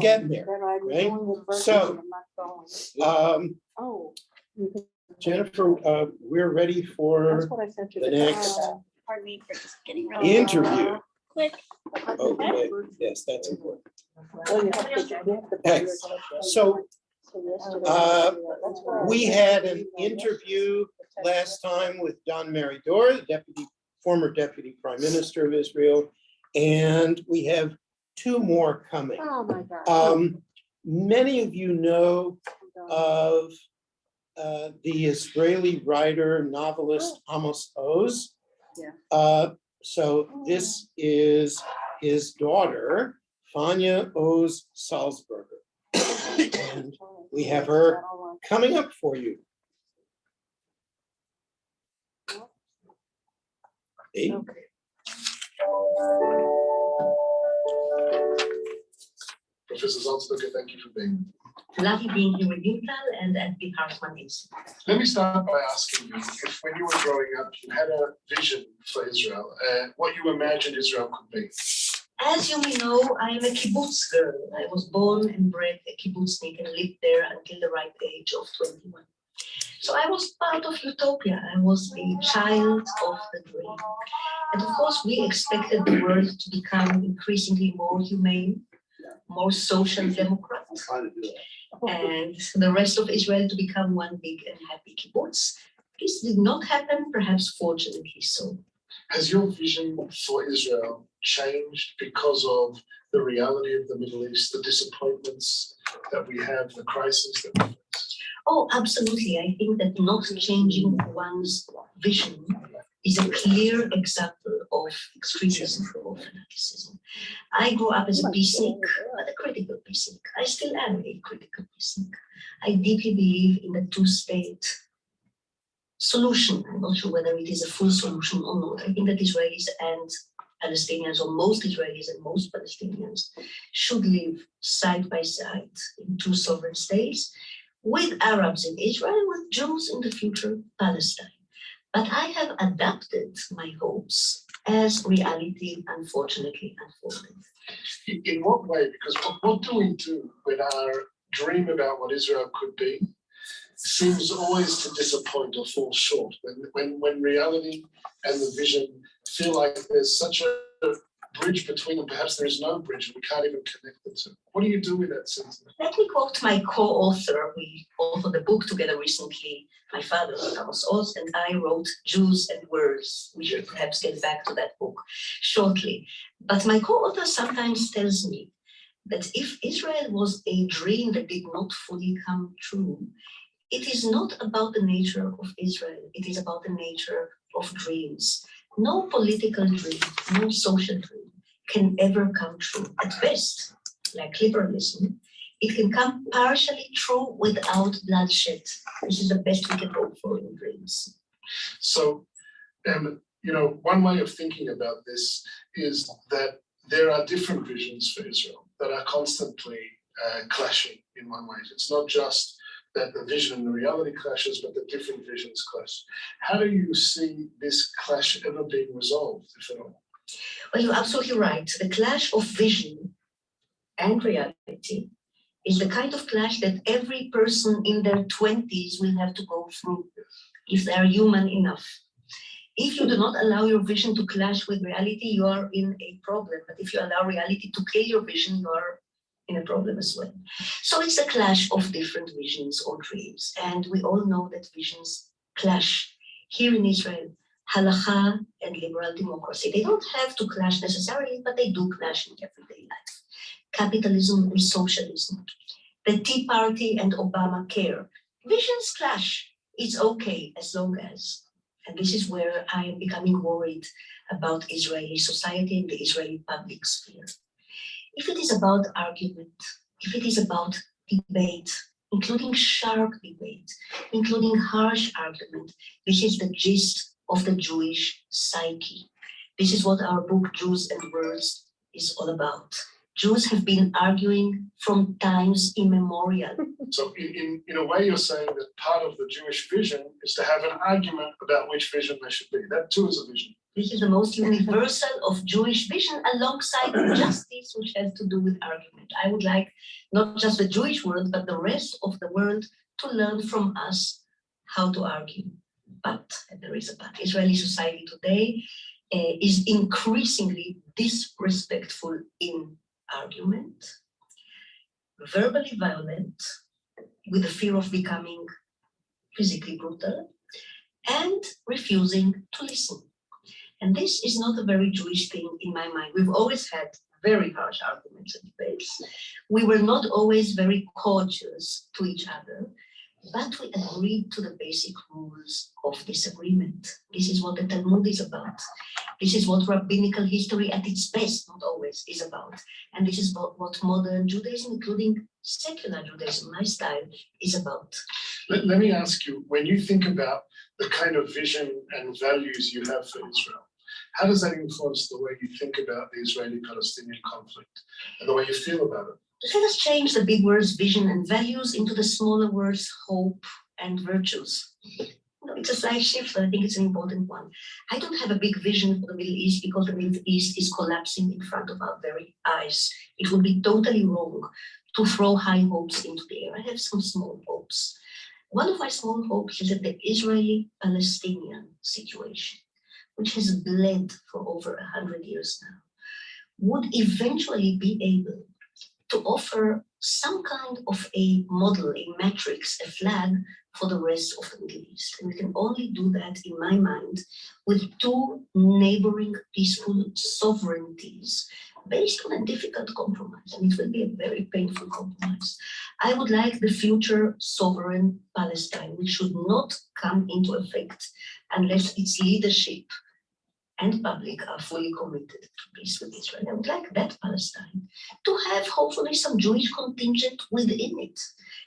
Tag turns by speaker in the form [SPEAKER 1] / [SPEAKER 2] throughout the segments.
[SPEAKER 1] getting there, right? So, Jennifer, we're ready for the next
[SPEAKER 2] Pardon me for just getting really
[SPEAKER 1] interview.
[SPEAKER 2] quick.
[SPEAKER 1] Okay, yes, that's important. Okay, so we had an interview last time with Don Meridor, the former Deputy Prime Minister of Israel, and we have two more coming.
[SPEAKER 3] Oh my God.
[SPEAKER 1] Many of you know of the Israeli writer, novelist Amos Oz. So this is his daughter, Fania Oz Salzberger. And we have her coming up for you. Hey.
[SPEAKER 4] Professor Salzberger, thank you for being here.
[SPEAKER 5] Lovely being here with you, Tal, and at the Hartman Institute.
[SPEAKER 4] Let me start by asking you if when you were growing up, you had a vision for Israel, what you imagined Israel could be.
[SPEAKER 5] As you may know, I am a kibbutz girl. I was born and bred a kibbutznik and lived there until the ripe age of 21. So I was part of utopia. I was a child of the dream. And of course, we expected the world to become increasingly more humane, more social democrat, and the rest of Israel to become one big and happy kibbutz. This did not happen, perhaps fortunately so.
[SPEAKER 4] Has your vision for Israel changed because of the reality of the Middle East, the disappointments that we have, the crisis that we face?
[SPEAKER 5] Oh, absolutely. I think that not changing one's vision is a clear example of extremism or fanaticism. I grew up as a peacenik, but a critical peacenik. I still am a critical peacenik. I deeply believe in the two-state solution. I'm not sure whether it is a full solution or not. I think that Israelis and Palestinians, or most Israelis and most Palestinians, should live side by side in two sovereign states, with Arabs in Israel, with Jews in the future Palestine. But I have adapted my hopes as reality unfortunately unfolded.
[SPEAKER 4] In what way? Because what do we do when our dream about what Israel could be seems always to disappoint or fall short? When reality and the vision feel like there's such a bridge between them, perhaps there is no bridge and we can't even connect the two. What do you do with that sense?
[SPEAKER 5] Let me quote my co-author. We authored the book together recently. My father, Amos Oz, and I wrote Jews and Words. We should perhaps get back to that book shortly. But my co-author sometimes tells me that if Israel was a dream that did not fully come true, it is not about the nature of Israel. It is about the nature of dreams. No political dream, no social dream can ever come true. At best, like liberalism, it can come partially true without bloodshed. This is the best we can hope for in dreams.
[SPEAKER 4] So, one way of thinking about this is that there are different visions for Israel that are constantly clashing in one way. It's not just that the vision and the reality clashes, but the different visions clash. How do you see this clash ever being resolved, if at all?
[SPEAKER 5] Well, you're absolutely right. The clash of vision and reality is the kind of clash that every person in their 20s will have to go through if they are human enough. If you do not allow your vision to clash with reality, you are in a problem. But if you allow reality to kill your vision, you are in a problem as well. So it's a clash of different visions or dreams. And we all know that visions clash. Here in Israel, halakha and liberal democracy, they don't have to clash necessarily, but they do clash in everyday life. Capitalism and socialism, the Tea Party and Obamacare. Visions clash. It's okay as long as, and this is where I am becoming worried about Israeli society and the Israeli public sphere. If it is about argument, if it is about debate, including sharp debate, including harsh argument, this is the gist of the Jewish psyche. This is what our book, Jews and Words, is all about. Jews have been arguing from times immemorial.
[SPEAKER 4] So in a way, you're saying that part of the Jewish vision is to have an argument about which vision there should be. That too is a vision.
[SPEAKER 5] This is the most universal of Jewish vision alongside justice, which has to do with argument. I would like not just the Jewish world, but the rest of the world to learn from us how to argue. But, and there is a but, Israeli society today is increasingly disrespectful in argument, verbally violent, with the fear of becoming physically brutal, and refusing to listen. And this is not a very Jewish thing in my mind. We've always had very harsh arguments and debates. We were not always very courteous to each other, but we agreed to the basic rules of disagreement. This is what the Talmud is about. This is what rabbinical history at its best, not always, is about. And this is what modern Judaism, including secular Judaism, my style, is about.
[SPEAKER 4] Let me ask you, when you think about the kind of vision and values you have for Israel, how does that influence the way you think about the Israeli-Palestinian conflict and the way you feel about it?
[SPEAKER 5] Let us change the big words vision and values into the smaller words hope and virtues. It's a slight shift, but I think it's an important one. I don't have a big vision for the Middle East because the Middle East is collapsing in front of our very eyes. It would be totally wrong to throw high hopes into the air. I have some small hopes. One of my small hopes is that the Israeli-Palestinian situation, which has bled for over 100 years now, would eventually be able to offer some kind of a model, a matrix, a flag for the rest of the Middle East. And we can only do that, in my mind, with two neighboring peaceful sovereignties based on a difficult compromise. And it will be a very painful compromise. I would like the future sovereign Palestine, which should not come into effect unless its leadership and public are fully committed to peace with Israel. I would like that Palestine to have hopefully some Jewish contingent within it.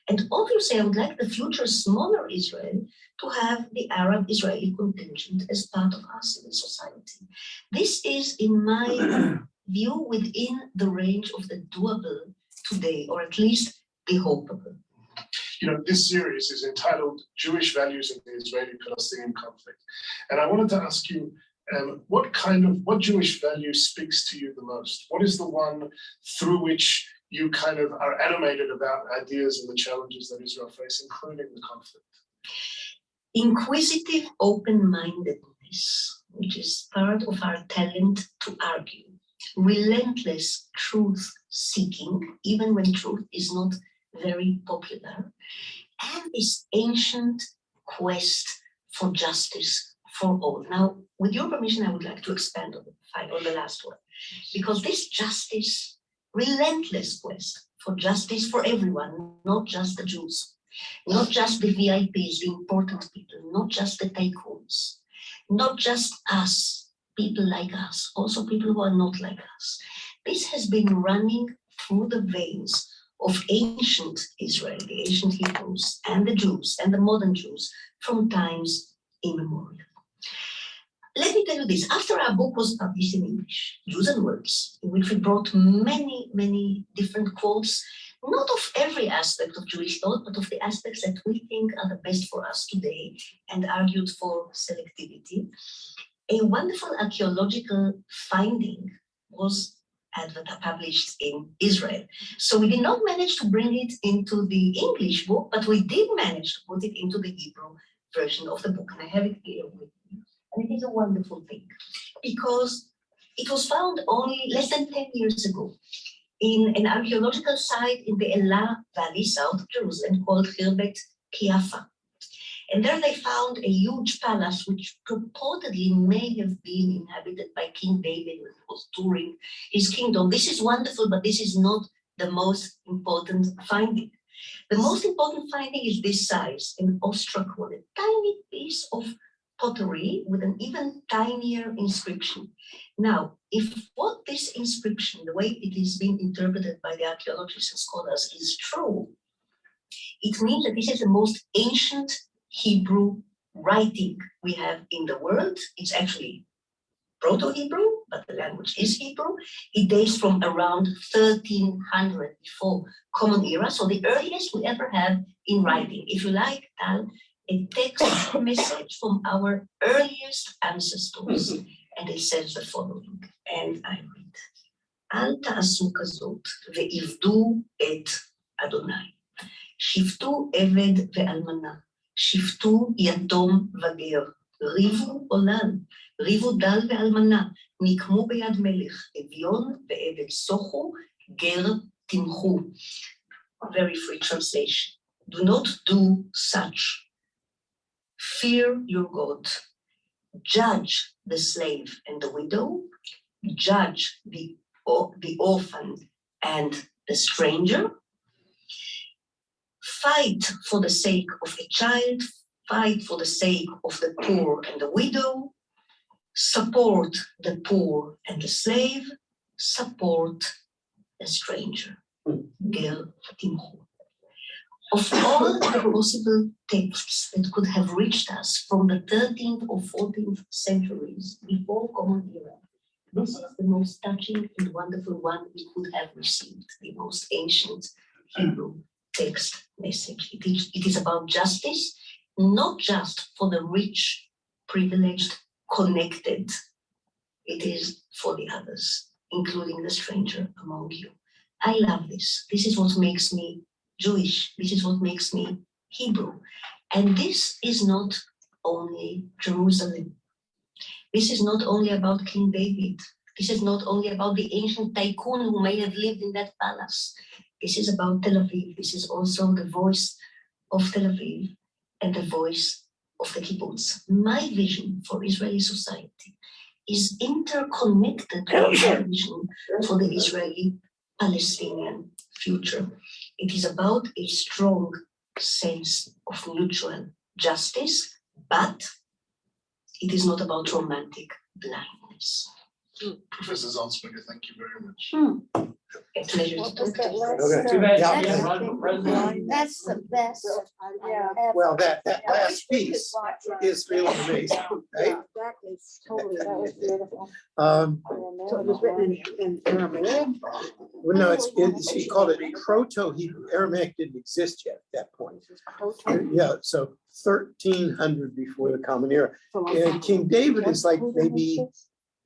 [SPEAKER 5] And obviously I would like the future smaller Israel to have the Arab Israeli contingent as part of our civil society. This is, in my view, within the range of the doable today, or at least the hopable.
[SPEAKER 4] You know, this series is entitled Jewish Values in the Israeli-Palestinian Conflict. And I wanted to ask you, what Jewish value speaks to you the most? What is the one through which you kind of are animated about ideas and the challenges that Israel faces, including the conflict?
[SPEAKER 5] Inquisitive open-mindedness, which is part of our talent to argue. Relentless truth-seeking, even when truth is not very popular. And this ancient quest for justice for all. Now, with your permission, I would like to expand on the last one, because this justice, relentless quest for justice for everyone, not just the Jews, not just the VIPs, the important people, not just the tycoons, not just us, people like us, also people who are not like us. This has been running through the veins of ancient Israel, the ancient Hebrews, and the Jews, and the modern Jews, from times immemorial. Let me tell you this, after our book was published in English, Jews and Words, in which we brought many, many different quotes, not of every aspect of Jewish thought, but of the aspects that we think are the best for us today, and argued for selectivity, a wonderful archaeological finding was published in Israel. So we did not manage to bring it into the English book, but we did manage to put it into the Hebrew version of the book, and I have it here with me. And it is a wonderful thing, because it was found only less than 10 years ago in an archaeological site in the Elah Valley, south of Jerusalem, called Khirbet Kiafa. And there they found a huge palace, which purportedly may have been inhabited by King David when he was touring his kingdom. This is wonderful, but this is not the most important finding. The most important finding is this size, an ostrich one, a tiny piece of pottery with an even tinier inscription. Now, if what this inscription, the way it is being interpreted by the archaeologists and scholars, is true, it means that this is the most ancient Hebrew writing we have in the world. It's actually Proto-Hebrew, but the language is Hebrew. It dates from around 1300 before Common Era, so the earliest we ever have in writing. If you like, Tal, a text message from our earliest ancestors. And it says the following, and I read, אל תעשו כזאת ועבדו את אדוני. שפטו עבד ואלמנה, שפטו יתום וגר, ריבו עולל, ריבו דל ואלמנה, נקמו ביד מלך, אביון ועבד סוחו, גר תמחו. Very free translation. Do not do such. Fear your God. Judge the slave and the widow. Judge the orphan and the stranger. Fight for the sake of a child. Fight for the sake of the poor and the widow. Support the poor and the slave. Support the stranger. Ger timchu. Of all the possible texts that could have reached us from the 13th or 14th centuries before Common Era, this is the most touching and wonderful one we could have received, the most ancient Hebrew text message. It is about justice, not just for the rich, privileged, connected. It is for the others, including the stranger among you. I love this. This is what makes me Jewish. This is what makes me Hebrew. And this is not only Jerusalem. This is not only about King David. This is not only about the ancient tycoon who may have lived in that palace. This is about Tel Aviv. This is also the voice of Tel Aviv and the voice of the kibbutz. My vision for Israeli society is interconnected with my vision for the Israeli-Palestinian future. It is about a strong sense of mutual justice, but it is not about romantic blindness.
[SPEAKER 4] Professor Zalzberger, thank you very much.
[SPEAKER 5] A pleasure to talk to you.
[SPEAKER 1] Okay.
[SPEAKER 3] Too bad
[SPEAKER 1] Yeah.
[SPEAKER 3] you can't run for president.
[SPEAKER 2] That's the best.
[SPEAKER 1] Well, that last piece is really amazing, right?
[SPEAKER 6] That is totally, that was beautiful.
[SPEAKER 1] So
[SPEAKER 6] it was written in Aramaic?
[SPEAKER 1] Well, no, she called it Proto-Hebrew. Aramaic didn't exist yet at that point. Yeah, so 1300 before the Common Era. And King David is like maybe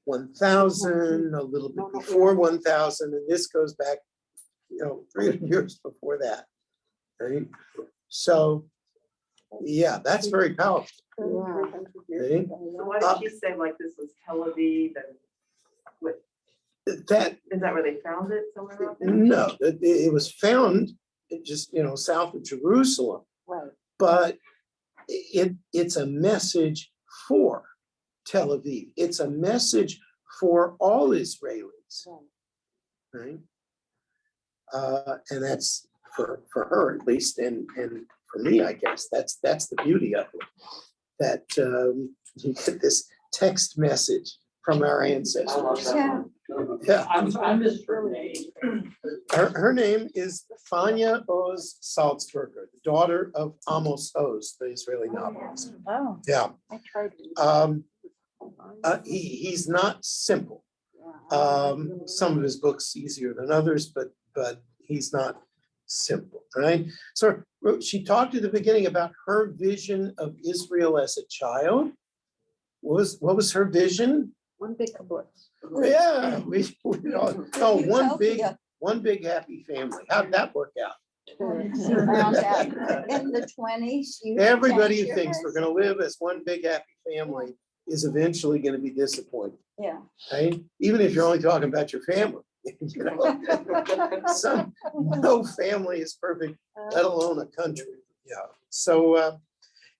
[SPEAKER 1] 1000, a little bit before 1000, and this goes back, 300 years before that. Right? So, yeah, that's very powerful. Right?
[SPEAKER 7] So why did she say like this was Tel Aviv and
[SPEAKER 1] That
[SPEAKER 7] is that where they found it somewhere around there?
[SPEAKER 1] no, it was found just south of Jerusalem,
[SPEAKER 6] Right.
[SPEAKER 1] but it's a message for Tel Aviv. It's a message for all Israelis, right? And that's for her at least, and for me, I guess that's the beauty of it. That you get this text message from our ancestors. Yeah,
[SPEAKER 3] I missed her name.
[SPEAKER 1] her name is Fania Oz Salzberger, the daughter of Amos Oz, the Israeli novelist.
[SPEAKER 6] Oh,
[SPEAKER 1] Yeah.
[SPEAKER 6] I tried. to-
[SPEAKER 1] He's not simple. Some of his books easier than others, but he's not simple, right? So she talked at the beginning about her vision of Israel as a child. What was her vision?
[SPEAKER 6] One big kibbutz.
[SPEAKER 1] Yeah, we all one big happy family. How'd that work out?
[SPEAKER 2] Around that, in the 20s.
[SPEAKER 1] Everybody who thinks we're gonna live as one big happy family is eventually gonna be disappointed,
[SPEAKER 2] Yeah.
[SPEAKER 1] right? Even if you're only talking about your family. No family is perfect, let alone a country. Yeah. So,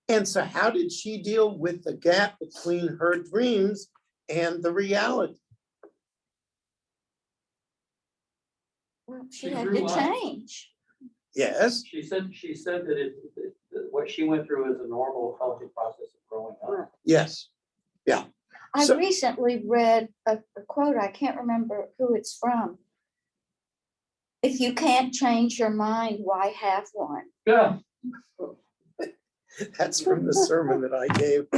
[SPEAKER 1] and so how did she deal with the gap between her dreams and the reality?
[SPEAKER 2] She had to change.
[SPEAKER 1] Yes,
[SPEAKER 3] She said that what she went through is a normal, healthy process of growing up.
[SPEAKER 1] yes,
[SPEAKER 2] I
[SPEAKER 1] So-
[SPEAKER 2] recently read a quote, I can't remember who it's from. If you can't change your mind, why have one?
[SPEAKER 3] Yeah.
[SPEAKER 1] that's from the sermon that I gave.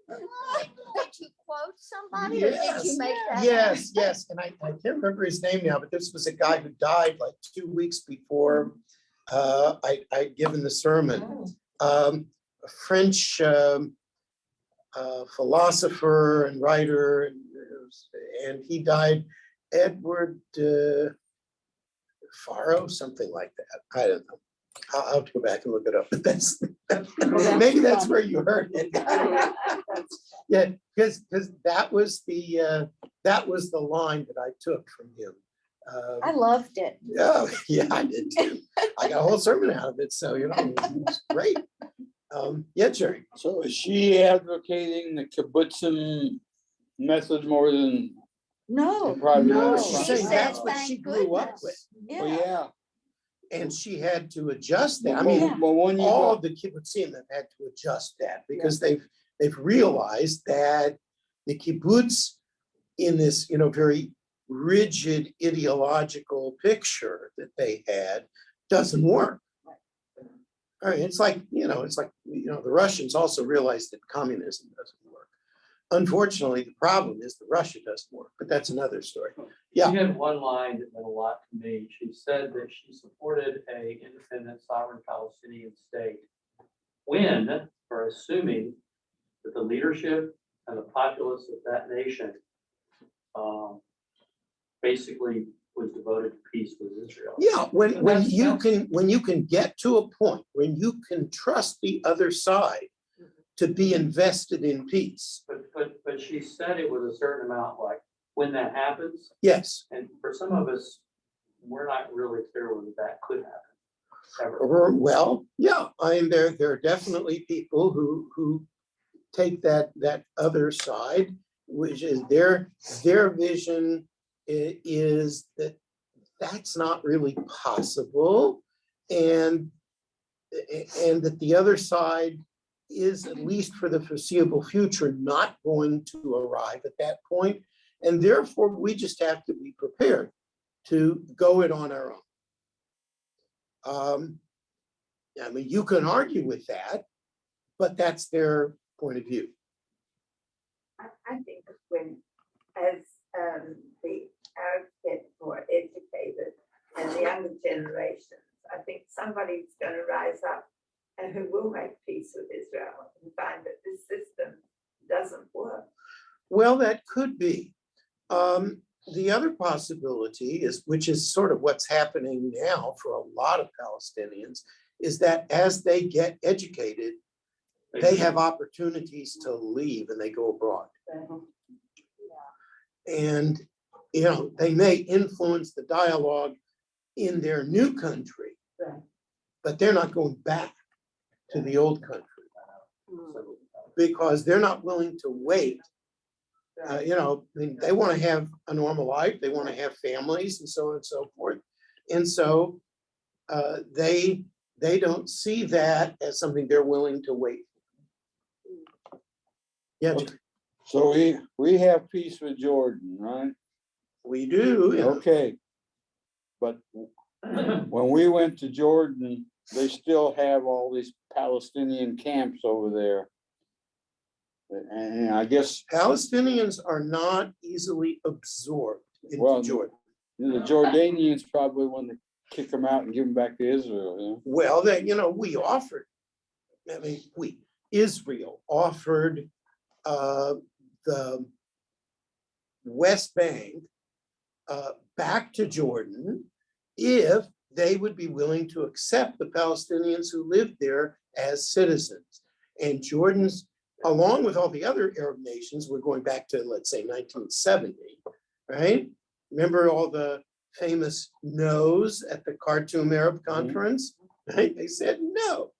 [SPEAKER 2] Did you quote somebody or did you make that?
[SPEAKER 1] Yes, and I can't remember his name now, but this was a guy who died like 2 weeks before I'd given the sermon. French philosopher and writer, and he died, Edward Faro, something like that. I don't know. I'll have to go back and look it up, but that's, maybe that's where you heard it. Yeah, because that was the line that I took from him.
[SPEAKER 2] I loved it.
[SPEAKER 1] Yeah, I did too. I got a whole sermon out of it, so it was great. Yeah, Jerry.
[SPEAKER 8] So is she advocating the kibbutzim method more than
[SPEAKER 2] No,
[SPEAKER 8] the private?
[SPEAKER 1] No,
[SPEAKER 2] no,
[SPEAKER 1] she's
[SPEAKER 2] she
[SPEAKER 1] saying
[SPEAKER 2] said,
[SPEAKER 1] that's what
[SPEAKER 2] "Thank
[SPEAKER 1] she grew up
[SPEAKER 2] goodness."
[SPEAKER 1] with,
[SPEAKER 8] Well,
[SPEAKER 2] Yeah,
[SPEAKER 8] yeah.
[SPEAKER 1] and she had to adjust that. I
[SPEAKER 8] Well,
[SPEAKER 1] mean,
[SPEAKER 8] well, when you
[SPEAKER 1] all
[SPEAKER 8] go,
[SPEAKER 1] of the kibbutzim have had to adjust that because they've realized that the kibbutz in this, very rigid ideological picture that they had doesn't work. All right, it's like the Russians also realized that communism doesn't work. Unfortunately, the problem is that Russia doesn't work, but that's another story. Yeah.
[SPEAKER 3] She had one line that meant a lot to me. She said that she supported a independent sovereign Palestinian state when, or assuming, that the leadership and the populace of that nation basically was devoted to peace with Israel.
[SPEAKER 1] Yeah, when you can get to a point when you can trust the other side to be invested in peace.
[SPEAKER 3] But she said it was a certain amount, like when that happens,
[SPEAKER 1] Yes.
[SPEAKER 3] and for some of us, we're not really clear whether that could happen ever.
[SPEAKER 1] Well, yeah, I mean, there are definitely people who take that other side, which is their vision is that that's not really possible, and that the other side is, at least for the foreseeable future, not going to arrive at that point, and therefore we just have to be prepared to go it on our own. I mean, you can argue with that, but that's their point of view.
[SPEAKER 9] I think when, as the Arabs get more educated and the younger generations, I think somebody's going to rise up and who will make peace with Israel and find that this system doesn't work.
[SPEAKER 1] Well, that could be. The other possibility is, which is sort of what's happening now for a lot of Palestinians, is that as they get educated, they have opportunities to leave and they go abroad. And, they may influence the dialogue in their new country, but they're not going back to the old country because they're not willing to wait. I mean, they want to have a normal life, they want to have families and so on and so forth. And so they don't see that as something they're willing to wait. Yeah,
[SPEAKER 8] so we have peace with Jordan, right?
[SPEAKER 1] we do.
[SPEAKER 8] Okay. But when we went to Jordan, they still have all these Palestinian camps over there. And I guess
[SPEAKER 1] Palestinians are not easily absorbed into Jordan.
[SPEAKER 8] the Jordanians probably want to kick them out and give them back to Israel.
[SPEAKER 1] Well, we offered, Israel offered the West Bank back to Jordan if they would be willing to accept the Palestinians who lived there as citizens. And Jordan's, along with all the other Arab nations, we're going back to, let's say, 1970, right? Remember all the famous no's at the Khartoum Arab Conference, right? They said, no,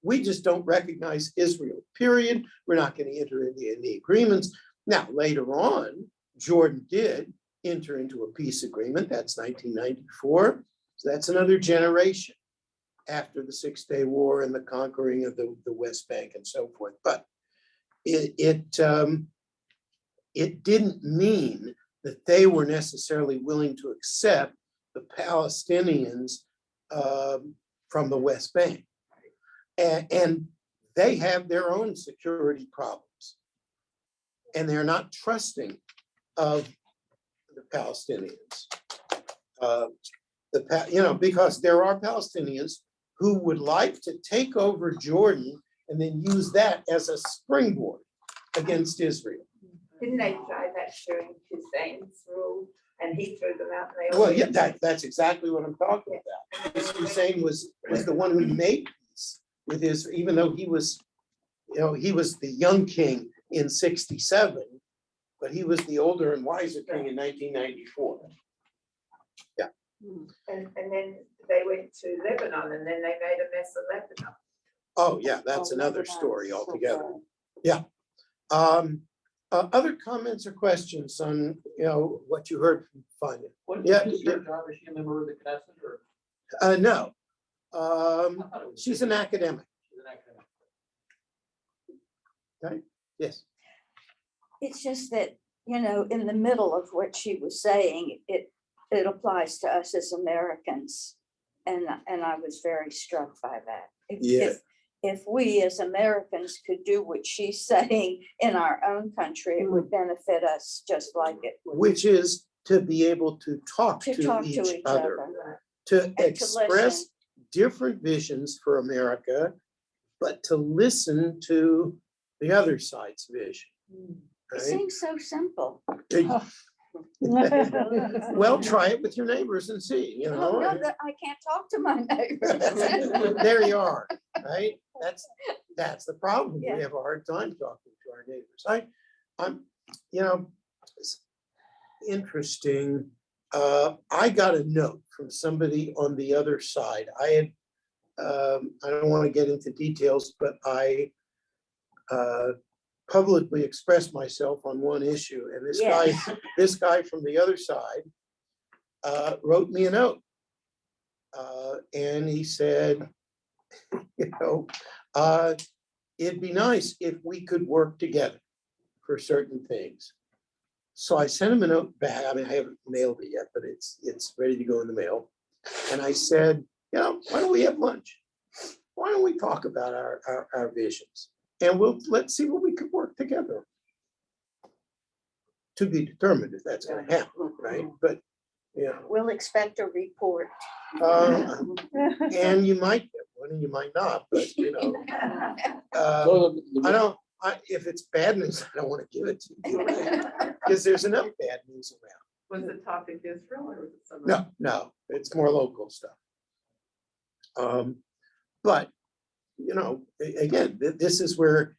[SPEAKER 1] we just don't recognize Israel, period. We're not going to enter into any agreements. Now, later on, Jordan did enter into a peace agreement. That's 1994. So that's another generation after the 6-Day War and the conquering of the West Bank and so forth. But it didn't mean that they were necessarily willing to accept the Palestinians from the West Bank. And they have their own security problems. And they're not trusting of the Palestinians. Because there are Palestinians who would like to take over Jordan and then use that as a springboard against Israel.
[SPEAKER 9] Didn't they try that during Hussein's rule and he threw them out? And they all
[SPEAKER 1] Well, yeah,
[SPEAKER 9] went?
[SPEAKER 1] that's exactly what I'm talking about. Because Hussein was the one who made peace with Israel, even though he was, he was the young king in 67, but he was the older and wiser king in 1994.
[SPEAKER 9] And then they went to Lebanon and then they made a mess of Lebanon.
[SPEAKER 1] Oh, yeah, that's
[SPEAKER 6] Oh,
[SPEAKER 1] another
[SPEAKER 6] Lebanon's
[SPEAKER 1] story
[SPEAKER 6] so
[SPEAKER 1] altogether.
[SPEAKER 6] bad.
[SPEAKER 1] Other comments or questions on, what you heard from Fania?
[SPEAKER 3] What
[SPEAKER 1] Yeah,
[SPEAKER 3] is her job? Is she a member of the Knesset or?
[SPEAKER 1] No.
[SPEAKER 3] I thought it was-
[SPEAKER 1] She's an academic.
[SPEAKER 3] She's an academic.
[SPEAKER 1] Yes.
[SPEAKER 2] It's just that, in the middle of what she was saying, it applies to us as Americans. And I was very struck by that. If we as Americans could do what she's saying in our own country, it would benefit us just like it would.
[SPEAKER 1] Which is to be able to talk
[SPEAKER 2] To
[SPEAKER 1] to
[SPEAKER 2] talk to
[SPEAKER 1] each
[SPEAKER 2] each
[SPEAKER 1] other,
[SPEAKER 2] other.
[SPEAKER 1] to
[SPEAKER 2] to
[SPEAKER 1] express
[SPEAKER 2] listen.
[SPEAKER 1] different visions for America, but to listen to the other side's vision.
[SPEAKER 2] It
[SPEAKER 1] Right?
[SPEAKER 2] seems so simple.
[SPEAKER 1] Well, try it with your neighbors and see,
[SPEAKER 2] Oh, no, that I can't talk to my neighbors.
[SPEAKER 1] There you are, right? That's the problem.
[SPEAKER 2] Yeah.
[SPEAKER 1] We have a hard time talking to our neighbors. I'm, it's interesting. I got a note from somebody on the other side. I don't want to get into details, but I publicly expressed myself on one issue, and this guy from the other side wrote me a note. And he said, it'd be nice if we could work together for certain things. So I sent him a note back. I mean, I haven't mailed it yet, but it's ready to go in the mail. And I said, why don't we have lunch? Why don't we talk about our visions? And let's see what we could work together. To be determined if that's going to happen, right? But
[SPEAKER 2] We'll expect a report.
[SPEAKER 1] and you might get one and you might not, but
[SPEAKER 8] So
[SPEAKER 1] if it's bad news, I don't want to give it to you. Because there's enough bad news around.
[SPEAKER 7] Was the topic Israel or was it something?
[SPEAKER 1] No, it's more local stuff. But, again, this is where,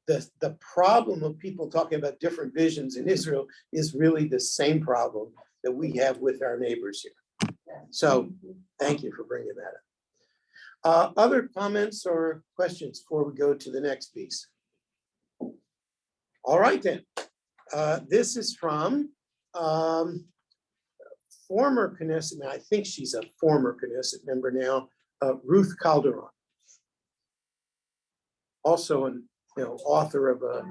[SPEAKER 1] the problem of people talking about different visions in Israel is really the same problem that we have with our neighbors here. So thank you for bringing that up. Other comments or questions before we go to the next piece? All right, then. This is from former Knesset, I think she's a former Knesset member now, Ruth Calderon. Also an author of a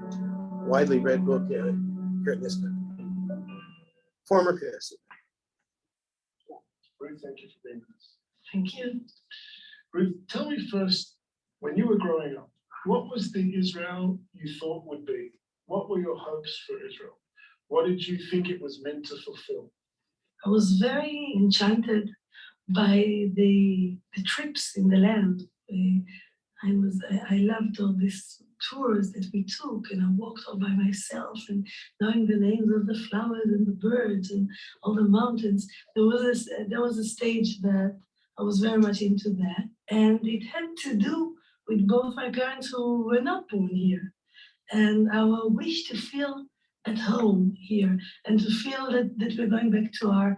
[SPEAKER 1] widely read book here in this country. Former Knesset.
[SPEAKER 4] Ruth, thank you for being with us.
[SPEAKER 5] Thank you.
[SPEAKER 4] Ruth, tell me first, when you were growing up, what was the Israel you thought would be? What were your hopes for Israel? What did you think it was meant to fulfill?
[SPEAKER 5] I was very enchanted by the trips in the land. I loved all these tours that we took, and I walked all by myself and knowing the names of the flowers and the birds and all the mountains. There was a stage that I was very much into that, and it had to do with both my parents who were not born here, and our wish to feel at home here and to feel that we're going back to our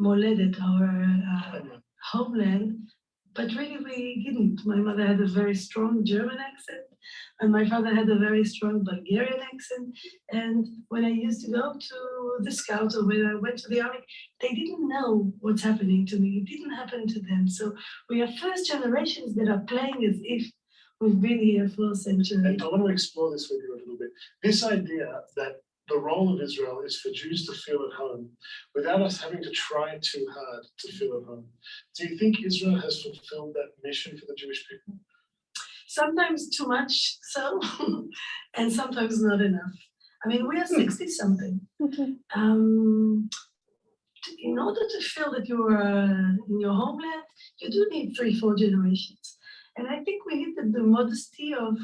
[SPEAKER 5] moledet, our homeland. But really we didn't. My mother had a very strong German accent and my father had a very strong Bulgarian accent. And when I used to go to the Scouts or when I went to the army, they didn't know what's happening to me. It didn't happen to them. So we are first generations that are playing as if we've been here for a century.
[SPEAKER 4] And I want to explore this with you a little bit. This idea that the role of Israel is for Jews to feel at home without us having to try too hard to feel at home. Do you think Israel has fulfilled that mission for the Jewish people?
[SPEAKER 5] Sometimes too much so, and sometimes not enough. I mean, we are 60 something. In order to feel that you are in your homeland, you do need 3-4 generations.
[SPEAKER 10] And I think we need the modesty of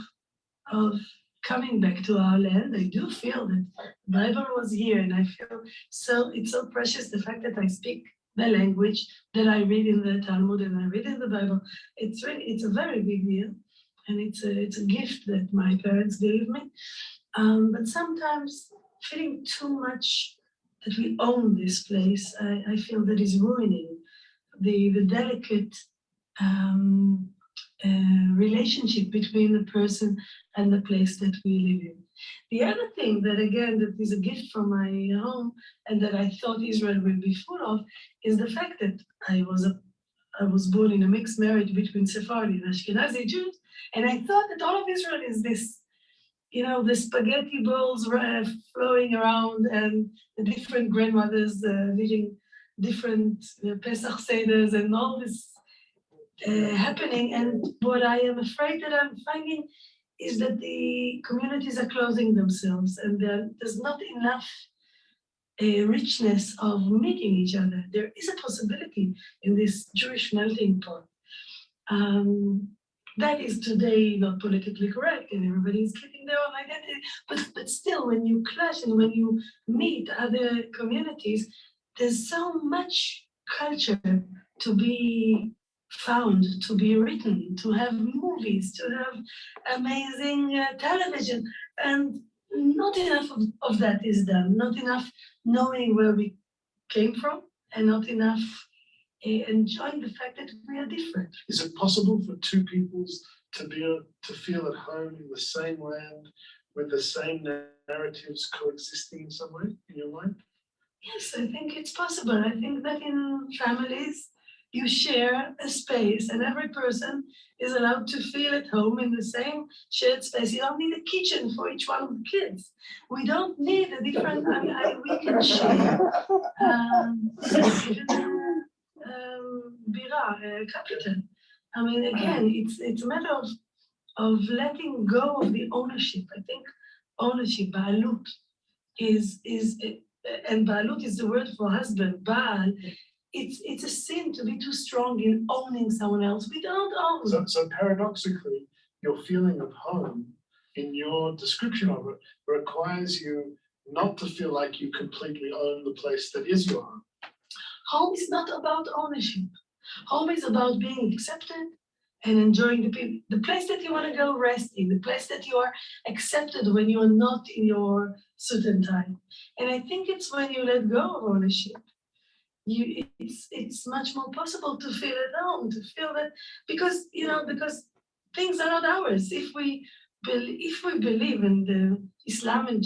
[SPEAKER 10] coming back to our land. I do feel that the Bible was here, and I feel it's so precious, the fact that I speak the language that I read in the Talmud and I read in the Bible. It's a very big deal, and it's a gift that my parents gave me. But sometimes feeling too much that we own this place, I feel that is ruining the delicate relationship between the person and the place that we live in. The other thing that, again, that is a gift from my home and that I thought Israel would be full of is the fact that I was born in a mixed marriage between Sephardi and Ashkenazi Jews, and I thought that all of Israel is this, the spaghetti bowls flowing around and the different grandmothers reading different Pesach Seders and all this happening. And what I am afraid that I'm finding is that the communities are closing themselves and there's not enough richness of meeting each other. There is a possibility in this Jewish melting pot. That is today not politically correct and everybody is keeping their own identity, but still when you clash and when you meet other communities, there's so much culture to be found, to be written, to have movies, to have amazing television, and not enough of that is done, not enough knowing where we came from, and not enough enjoying the fact that we are different.
[SPEAKER 4] Is it possible for two peoples to feel at home in the same land with the same narratives coexisting in some way, in your mind?
[SPEAKER 10] Yes, I think it's possible. I think that in families, you share a space and every person is allowed to feel at home in the same shared space. You don't need a kitchen for each one of the kids. We don't need a different, we can share capital. I mean, again, it's a matter of letting go of the ownership. I think ownership, ba'alut, and ba'alut is the word for husband, Baal. It's a sin to be too strong in owning someone else. We don't own.
[SPEAKER 4] So paradoxically, your feeling of home in your description of it requires you not to feel like you completely own the place that is your home.
[SPEAKER 10] Home is not about ownership. Home is about being accepted and enjoying the place that you want to go rest in, the place that you are accepted when you are not in your suit and tie. And I think it's when you let go of ownership, it's much more possible to feel at home, to feel that, because things are not ours. If we believe in the Islam and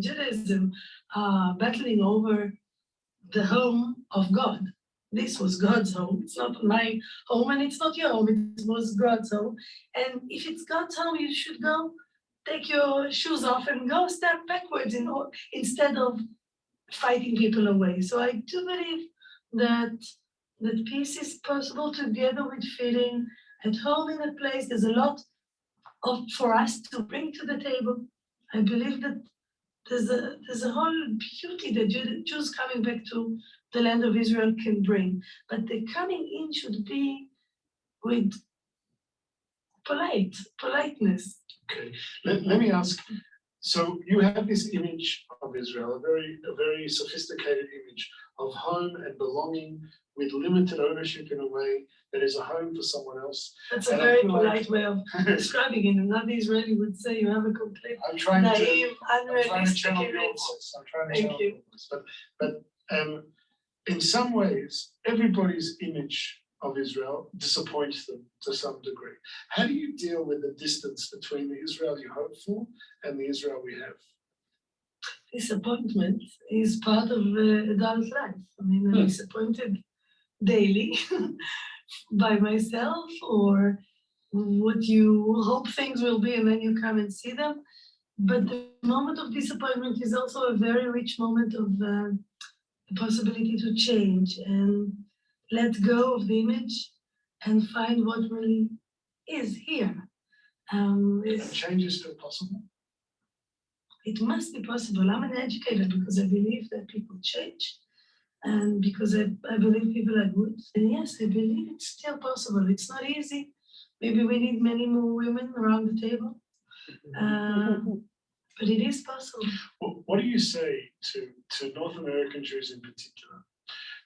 [SPEAKER 10] Judaism battling over the home of God. This was God's home. It's not my home and it's not your home. It was God's home. And if it's God's home, you should go take your shoes off and go step backwards instead of fighting people away. So I do believe that peace is possible together with feeling at home in a place. There's a lot for us to bring to the table. I believe that there's a whole beauty that Jews coming back to the land of Israel can bring. But the coming in should be with politeness.
[SPEAKER 4] Okay, let me ask, so you have this image of Israel, a very sophisticated image of home and belonging with limited ownership in a way that is a home for someone else.
[SPEAKER 10] That's a very polite way of describing it. Another Israeli would say you have a complete naive, unrealistic image.
[SPEAKER 4] I'm trying to channel your voice. But in some ways, everybody's image of Israel disappoints them to some degree. How do you deal with the distance between the Israel you hope for and the Israel we have?
[SPEAKER 10] Disappointment is part of adult life. I mean, I'm disappointed daily by myself or what you hope things will be and then you come and see them. But the moment of disappointment is also a very rich moment of the possibility to change and let go of the image and find what really is here.
[SPEAKER 4] Change is still possible?
[SPEAKER 10] It must be possible. I'm an educator because I believe that people change and because I believe people are good. And yes, I believe it's still possible. It's not easy Maybe we need many more women around the table. But it is possible.
[SPEAKER 4] What do you say to North American Jews in particular,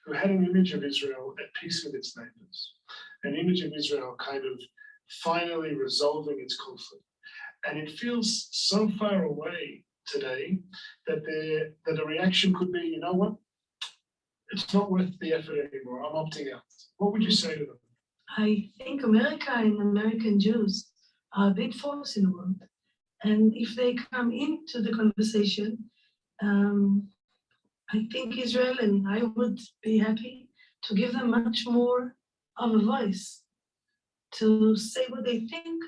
[SPEAKER 4] who had an image of Israel at peace with its neighbors, an image of Israel kind of finally resolving its conflict, and it feels so far away today that a reaction could be, you know what, it's not worth the effort anymore, I'm opting out. What would you say to them?
[SPEAKER 10] I think America and American Jews are a big force in the world. And if they come into the conversation, I think Israel and I would be happy to give them much more of a voice, to say what they think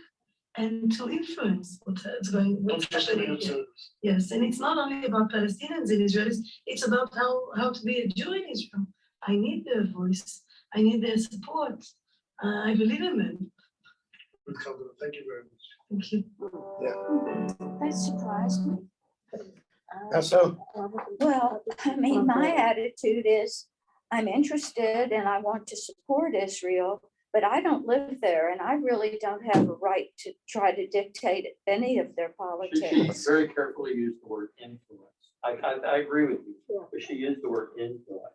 [SPEAKER 10] and to influence what's happening here. Yes, and it's not only about Palestinians and Israelis, it's about how to be a Jew in Israel. I need their voice, I need their support. I believe in them.
[SPEAKER 4] Thank you very much.
[SPEAKER 10] Thank you.
[SPEAKER 2] That surprised me.
[SPEAKER 1] How so?
[SPEAKER 2] Well, I mean, my attitude is I'm interested and I want to support Israel, but I don't live there and I really don't have a right to try to dictate any of their
[SPEAKER 3] She
[SPEAKER 2] politics.
[SPEAKER 3] very carefully used the word influence. I agree with you, but she used the word influence.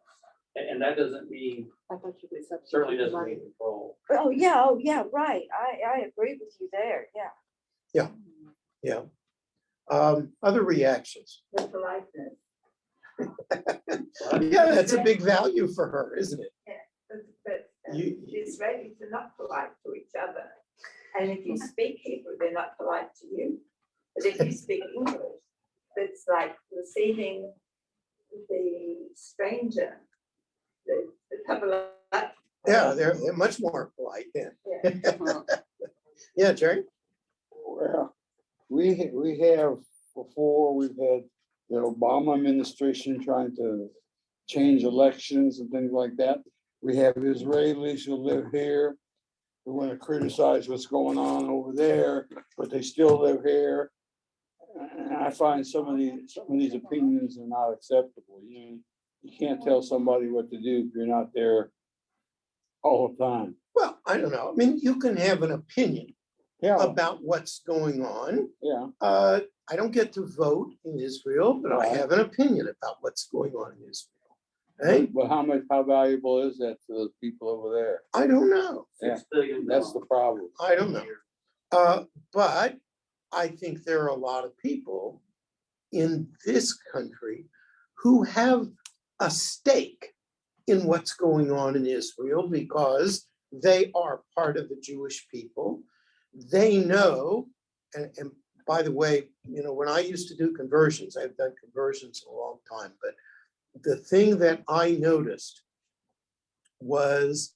[SPEAKER 3] And that doesn't mean,
[SPEAKER 6] I thought you would substitute
[SPEAKER 3] certainly doesn't
[SPEAKER 6] money.
[SPEAKER 3] mean control.
[SPEAKER 2] Oh, yeah, right. I agree with you there, yeah.
[SPEAKER 1] Yeah. Other reactions?
[SPEAKER 9] The politeness.
[SPEAKER 1] Yeah, that's a big value for her, isn't it?
[SPEAKER 9] But
[SPEAKER 1] You-
[SPEAKER 9] the Israelis are not polite to each other. And if you speak Hebrew, they're not polite to you. But if you speak English, it's like receiving the stranger, the Kabbalah.
[SPEAKER 1] Yeah, they're much more polite then.
[SPEAKER 9] Yeah.
[SPEAKER 1] Yeah, Jerry?
[SPEAKER 8] Well, we have before, we've had the Obama administration trying to change elections and things like that. We have Israelis who live here, who want to criticize what's going on over there, but they still live here. And I find some of these opinions are not acceptable. You can't tell somebody what to do if you're not there all the time.
[SPEAKER 1] Well, I don't know. I mean, you can have an opinion
[SPEAKER 8] Yeah,
[SPEAKER 1] about what's going on.
[SPEAKER 8] yeah.
[SPEAKER 1] I don't get to vote in Israel, but I
[SPEAKER 8] Right.
[SPEAKER 1] have an opinion about what's going on in Israel. Right?
[SPEAKER 8] But how valuable is that to those people over there?
[SPEAKER 1] I don't know.
[SPEAKER 8] Yeah,
[SPEAKER 3] $6 billion.
[SPEAKER 8] that's the problem.
[SPEAKER 1] I don't know. But I think there are a lot of people in this country who have a stake in what's going on in Israel because they are part of the Jewish people. They know, and by the way, when I used to do conversions, I've done conversions a long time, but the thing that I noticed was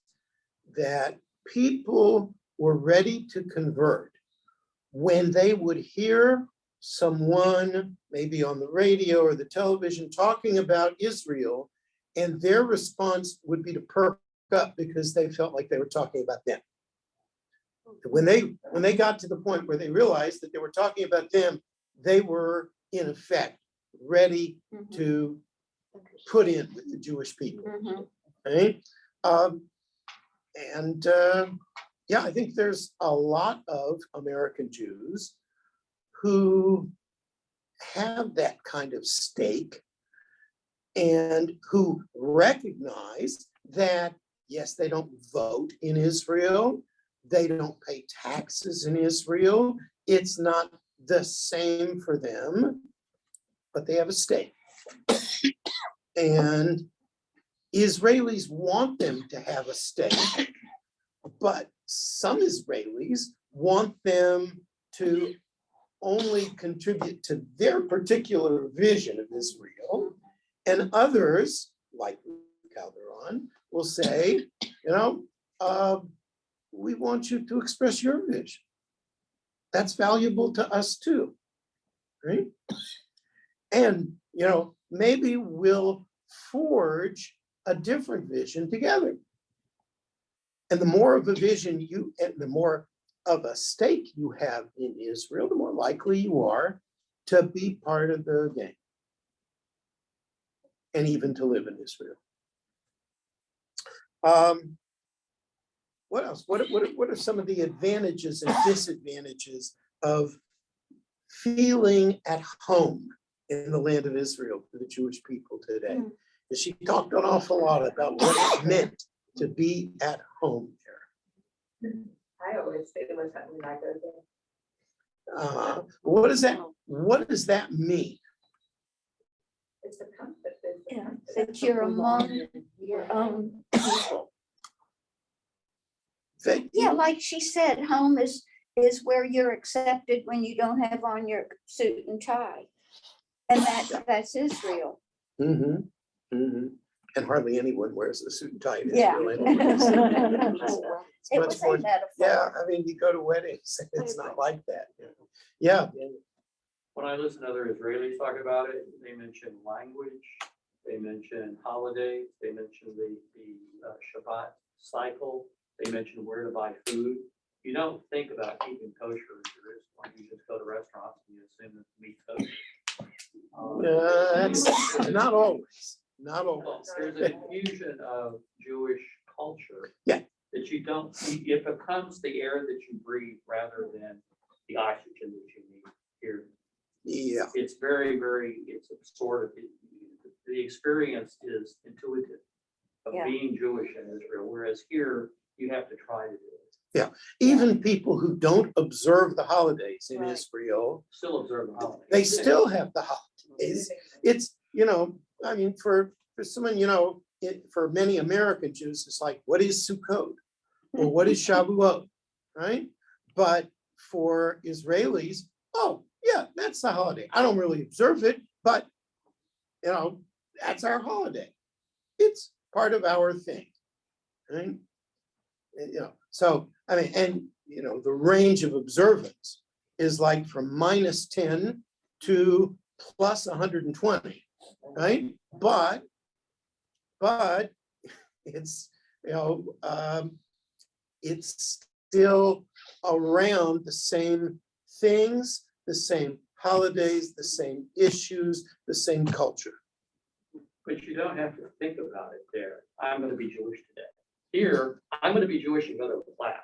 [SPEAKER 1] that people were ready to convert when they would hear someone, maybe on the radio or the television, talking about Israel, and their response would be to perk up because they felt like they were talking about them. When they got to the point where they realized that they were talking about them, they were in effect ready to put in with the Jewish people. Right? Yeah, I think there's a lot of American Jews who have that kind of stake and who recognize that, yes, they don't vote in Israel, they don't pay taxes in Israel, it's not the same for them, but they have a stake. And Israelis want them to have a stake, but some Israelis want them to only contribute to their particular vision of Israel, and others, like Calderon, will say, we want you to express your vision. That's valuable to us too, right? And, maybe we'll forge a different vision together. And the more of a vision and the more of a stake you have in Israel, the more likely you are to be part of the game and even to live in Israel. what else? What are some of the advantages and disadvantages of feeling at home in the land of Israel for the Jewish people today? And she talked an awful lot about what it meant to be at home there.
[SPEAKER 9] I always feel it when I go there.
[SPEAKER 1] What does that mean?
[SPEAKER 9] It's a comfort. It's a
[SPEAKER 2] Yeah,
[SPEAKER 9] comfort.
[SPEAKER 2] that you're among your own people. Yeah, like she said, home is where you're accepted when you don't have on your suit and tie. And that's Israel.
[SPEAKER 1] Mm-hmm, mm-hmm. And hardly anyone wears a suit and tie in
[SPEAKER 2] Yeah.
[SPEAKER 1] Israel anyways. It's
[SPEAKER 2] It
[SPEAKER 1] much
[SPEAKER 2] was
[SPEAKER 1] more-
[SPEAKER 2] a metaphor.
[SPEAKER 1] Yeah, I mean, you go to weddings, it's not like that. Yeah,
[SPEAKER 3] When I listen to other Israelis talk about it, they mention language, they mention holidays, they mention the Shabbat cycle, they mention where to buy food. You don't think about keeping kosher in Jerusalem. You just go to restaurants and you assume that the meat's kosher.
[SPEAKER 1] that's not always, not
[SPEAKER 3] Well,
[SPEAKER 1] always.
[SPEAKER 3] there's an infusion of Jewish culture.
[SPEAKER 1] Yeah.
[SPEAKER 3] That you don't, it becomes the air that you breathe rather than the oxygen that you need here.
[SPEAKER 1] Yeah,
[SPEAKER 3] It's very, it's absorbed. The experience is intuitive of
[SPEAKER 2] Yeah.
[SPEAKER 3] being Jewish in Israel, whereas here you have to try to do it.
[SPEAKER 1] even people who don't observe the holidays in
[SPEAKER 2] Right.
[SPEAKER 1] Israel,
[SPEAKER 3] Still observe the holiday.
[SPEAKER 1] they still have the holidays. It's, I mean, for someone, for many American Jews, it's like, what is Sukkot? Or what is Shavuot, right? But for Israelis, oh, yeah, that's the holiday. I don't really observe it, but, that's our holiday. It's part of our thing, right? So, I mean, and, the range of observance is like from -10 to plus 120, right? But it's, it's still around the same things, the same holidays, the same issues, the same culture.
[SPEAKER 3] But you don't have to think about it there. I'm going to be Jewish today. Here, I'm going to be Jewish and go to class.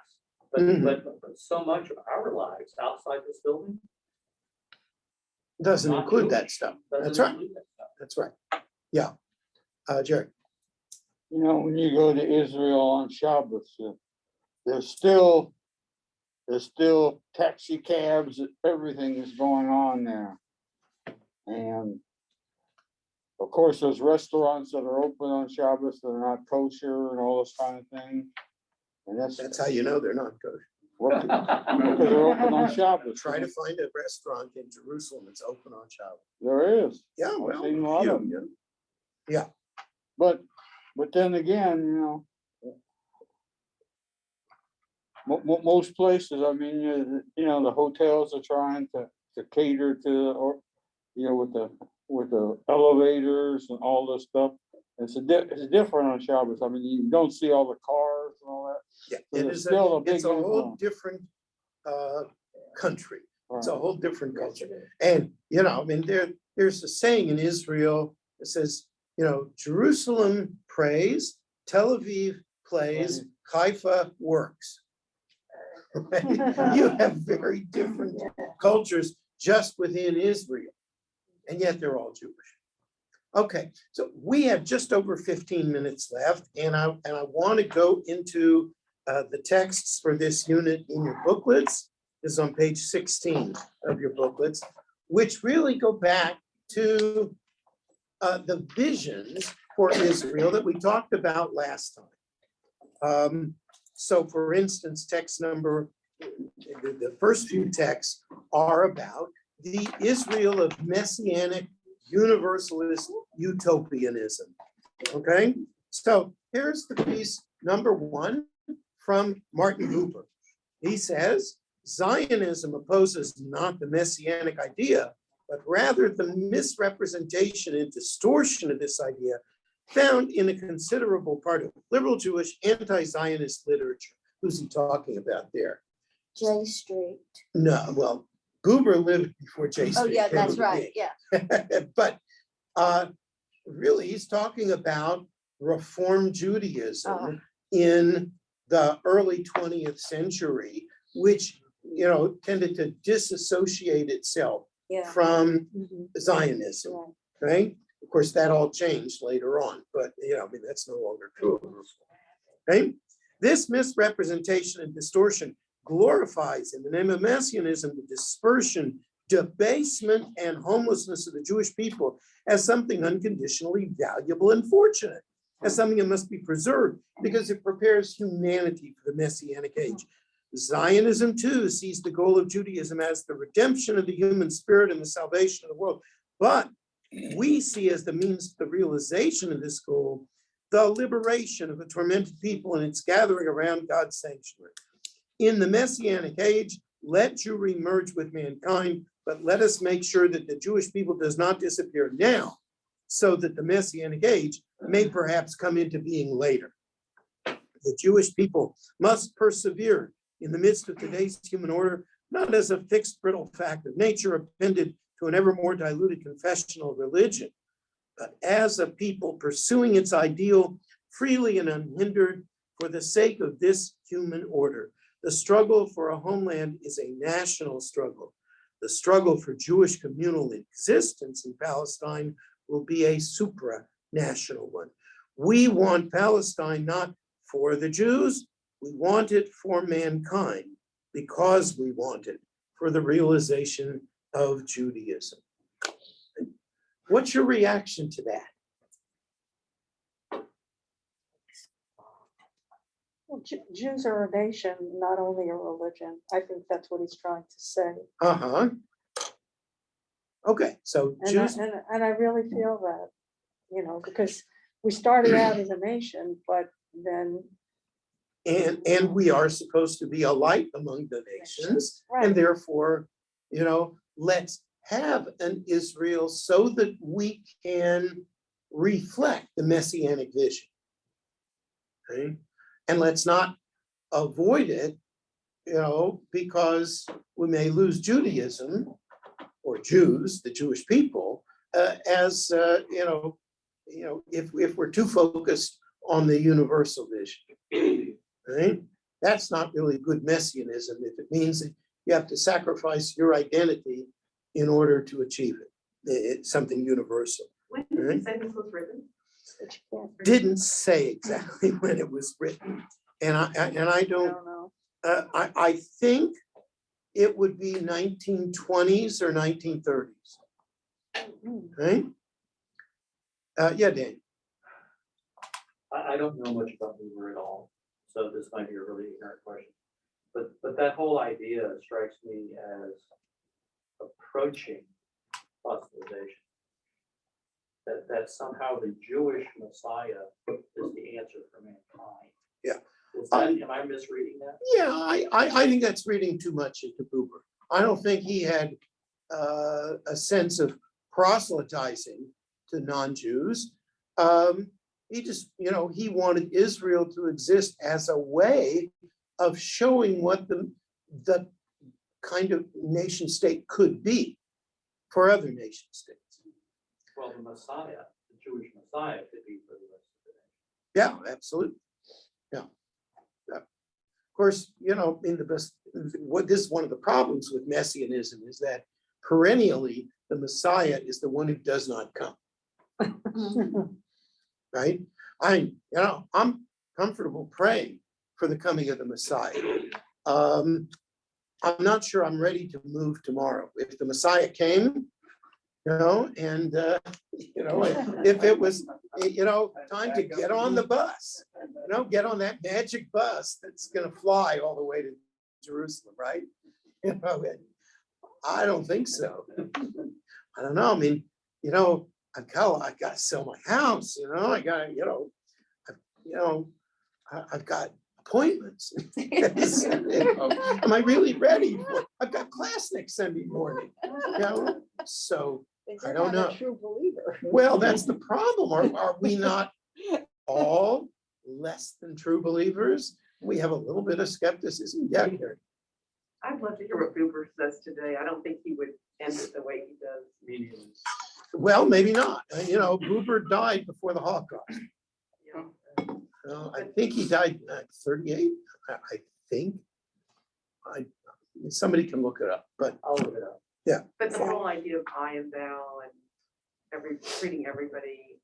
[SPEAKER 3] But,
[SPEAKER 1] Mhm.
[SPEAKER 3] but so much of our lives outside this building
[SPEAKER 1] Doesn't
[SPEAKER 3] Not
[SPEAKER 1] include that
[SPEAKER 3] Jewish.
[SPEAKER 1] stuff.
[SPEAKER 3] doesn't
[SPEAKER 1] That's right.
[SPEAKER 3] include that stuff.
[SPEAKER 1] That's right. Yeah. Jerry.
[SPEAKER 8] When you go to Israel on Shabbos, there's still taxi cabs, everything is going on there. And of course, there's restaurants that are open on Shabbos that are not kosher and all this kind of thing. And
[SPEAKER 1] That's how you know they're not kosher.
[SPEAKER 8] because they're open on Shabbos.
[SPEAKER 1] Try to find a restaurant in Jerusalem that's open on Shabbos.
[SPEAKER 8] There is.
[SPEAKER 1] Yeah,
[SPEAKER 8] I've
[SPEAKER 1] well,
[SPEAKER 8] seen a lot of them.
[SPEAKER 1] yeah.
[SPEAKER 8] But then again, most places, I mean, the hotels are trying to cater to, or, with the elevators and all this stuff. It's different on Shabbos. I mean, you don't see all the cars and all that.
[SPEAKER 1] Yeah,
[SPEAKER 8] So
[SPEAKER 1] it
[SPEAKER 8] there's
[SPEAKER 1] is
[SPEAKER 8] still a big
[SPEAKER 1] it's a whole
[SPEAKER 8] influence.
[SPEAKER 1] different country. It's a
[SPEAKER 8] Right.
[SPEAKER 1] whole different culture. And, I mean, there's a saying in Israel that says, Jerusalem prays, Tel Aviv plays, Haifa works. You have very different cultures just within Israel, and yet they're all Jewish. Okay, so we have just over 15 minutes left, and I want to go into the texts for this unit in your booklets. This is on page 16 of your booklets, which really go back to the visions for Israel that we talked about last time. So for instance, text number, the first few texts are about the Israel of Messianic Universalist Utopianism. Okay, so here's the piece number 1 from Martin Buber. He says, Zionism opposes not the Messianic idea, but rather the misrepresentation and distortion of this idea found in a considerable part of liberal Jewish anti-Zionist literature. Who's he talking about there?
[SPEAKER 2] J Street.
[SPEAKER 1] No, well, Buber lived before J Street.
[SPEAKER 2] Oh, yeah,
[SPEAKER 1] came
[SPEAKER 2] that's
[SPEAKER 1] into
[SPEAKER 2] right,
[SPEAKER 1] being.
[SPEAKER 2] yeah.
[SPEAKER 1] But really, he's talking about Reform Judaism in the early 20th century, which, tended to disassociate itself
[SPEAKER 2] Yeah.
[SPEAKER 1] from
[SPEAKER 6] Mhm.
[SPEAKER 1] Zionism,
[SPEAKER 6] Right.
[SPEAKER 1] right? Of course, that all changed later on, but that's no longer true. Right? This misrepresentation and distortion glorifies, in the name of Messianism, the dispersion, debasement, and homelessness of the Jewish people as something unconditionally valuable and fortunate, as something that must be preserved because it prepares humanity for the Messianic age. Zionism, too, sees the goal of Judaism as the redemption of the human spirit and the salvation of the world. But we see as the means to the realization of this goal the liberation of a tormented people and its gathering around God's sanctuary. In the Messianic age, let Jewry merge with mankind, but let us make sure that the Jewish people does not disappear now, so that the Messianic age may perhaps come into being later. The Jewish people must persevere in the midst of today's human order, not as a fixed, brittle fact of nature appended to an ever more diluted confessional religion, but as a people pursuing its ideal freely and unhindered for the sake of this human order. The struggle for a homeland is a national struggle. The struggle for Jewish communal existence in Palestine will be a supranational one. We want Palestine not for the Jews, we want it for mankind because we want it for the realization of Judaism. What's your reaction to that?
[SPEAKER 6] Well, Jews are a nation, not only a religion. I think that's what he's trying to say.
[SPEAKER 1] Uh-huh. Okay, so
[SPEAKER 6] And
[SPEAKER 1] Jews,
[SPEAKER 6] I really feel that, because we started out as a nation, but then.
[SPEAKER 1] and we are supposed to be a light among the nations, and
[SPEAKER 6] Right.
[SPEAKER 1] therefore, let's have an Israel so that we can reflect the Messianic vision. Okay? And let's not avoid it, because we may lose Judaism or Jews, the Jewish people, as if we're too focused on the universal vision. Right? That's not really good messianism if it means that you have to sacrifice your identity in order to achieve it. It's something universal.
[SPEAKER 7] When did you say this was written?
[SPEAKER 1] Didn't say exactly when it was written, and I
[SPEAKER 6] I
[SPEAKER 1] don't.
[SPEAKER 6] don't know.
[SPEAKER 1] I think it would be 1920s or 1930s.
[SPEAKER 6] Mhm.
[SPEAKER 1] Right? Yeah, Dan.
[SPEAKER 3] I don't know much about Uber at all, so this might be a really ignorant question. But that whole idea strikes me as approaching fossilization. That somehow the Jewish Messiah is the answer for mankind.
[SPEAKER 1] Yeah.
[SPEAKER 3] Am I misreading that?
[SPEAKER 1] Yeah, I think that's reading too much into Buber. I don't think he had a sense of proselytizing to non-Jews. He just, he wanted Israel to exist as a way of showing what the kind of nation state could be for other nation states.
[SPEAKER 3] Well, the Messiah, the Jewish Messiah could be for the rest of the nation.
[SPEAKER 1] Yeah, absolutely. Yeah. Of course, in the best, this is one of the problems with messianism is that perennially the Messiah is the one who does not come. Right? I'm comfortable praying for the coming of the Messiah. I'm not sure I'm ready to move tomorrow. If the Messiah came, and if it was, time to get on the bus, get on that magic bus that's going to fly all the way to Jerusalem, right? I don't think so. I don't know. I mean, I got to sell my house. I got I've got appointments. Am I really ready? I've got class next Sunday morning. So I don't know.
[SPEAKER 6] A true believer.
[SPEAKER 1] Well, that's the problem. Are we not all less than true believers? We have a little bit of skepticism. Yeah, Gary.
[SPEAKER 7] I'd love to hear what Buber says today. I don't think he would end it the way he does.
[SPEAKER 3] Me neither.
[SPEAKER 1] Well, maybe not. Buber died before the Holocaust.
[SPEAKER 7] Yeah.
[SPEAKER 1] I think he died at 38, I think. Somebody can look it up, but
[SPEAKER 3] I'll look it up.
[SPEAKER 7] But the whole idea of I and thou and treating everybody,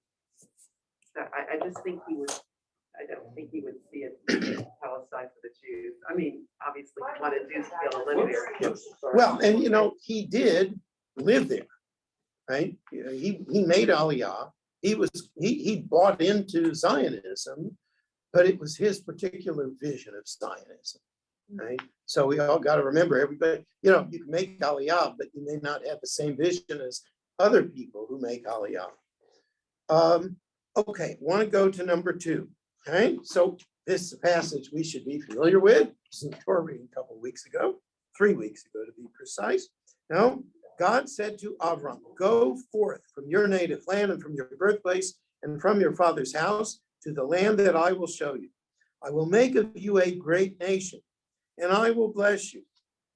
[SPEAKER 7] that I just think he would, I don't think he would see it as Palestine for the Jews. I mean, obviously, he wanted Jews to be able to live there.
[SPEAKER 1] well, and he did live there, right? He made Aliyah. He bought into Zionism, but it was his particular vision of Zionism, right? So we all got to remember, everybody, you can make Aliyah, but you may not have the same vision as other people who make Aliyah. Okay, want to go to number 2, right? So this is a passage we should be familiar with. This is a Torah reading a couple of weeks ago, 3 weeks ago to be precise. Now, God said to Avram, go forth from your native land and from your birthplace and from your father's house to the land that I will show you. I will make of you a great nation, and I will bless you,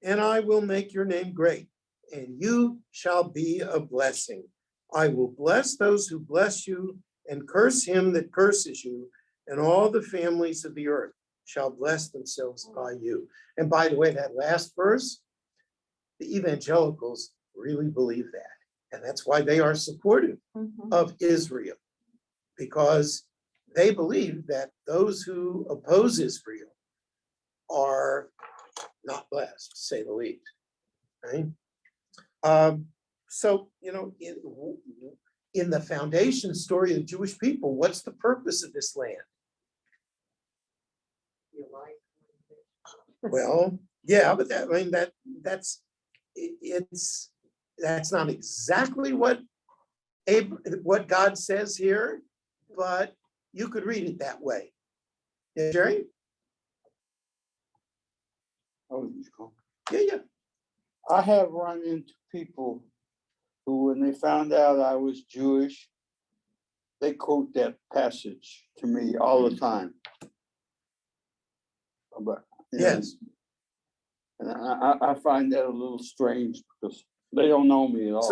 [SPEAKER 1] and I will make your name great, and you shall be a blessing. I will bless those who bless you, and curse him that curses you, and all the families of the earth shall bless themselves by you. And by the way, that last verse, the evangelicals really believe that. And that's why they are supportive of Israel, because they believe that those who oppose Israel are not blessed, to say the least, right? So, in the foundation story of the Jewish people, what's the purpose of this land? Well, yeah, but that's not exactly what God says here, but you could read it that way. Yeah, Jerry?
[SPEAKER 8] Oh,
[SPEAKER 1] Yeah.
[SPEAKER 8] I have run into people who, when they found out I was Jewish, they quote that passage to me all the time. But,
[SPEAKER 1] Yes.
[SPEAKER 8] And I find that a little strange because they don't know me at all.
[SPEAKER 1] It's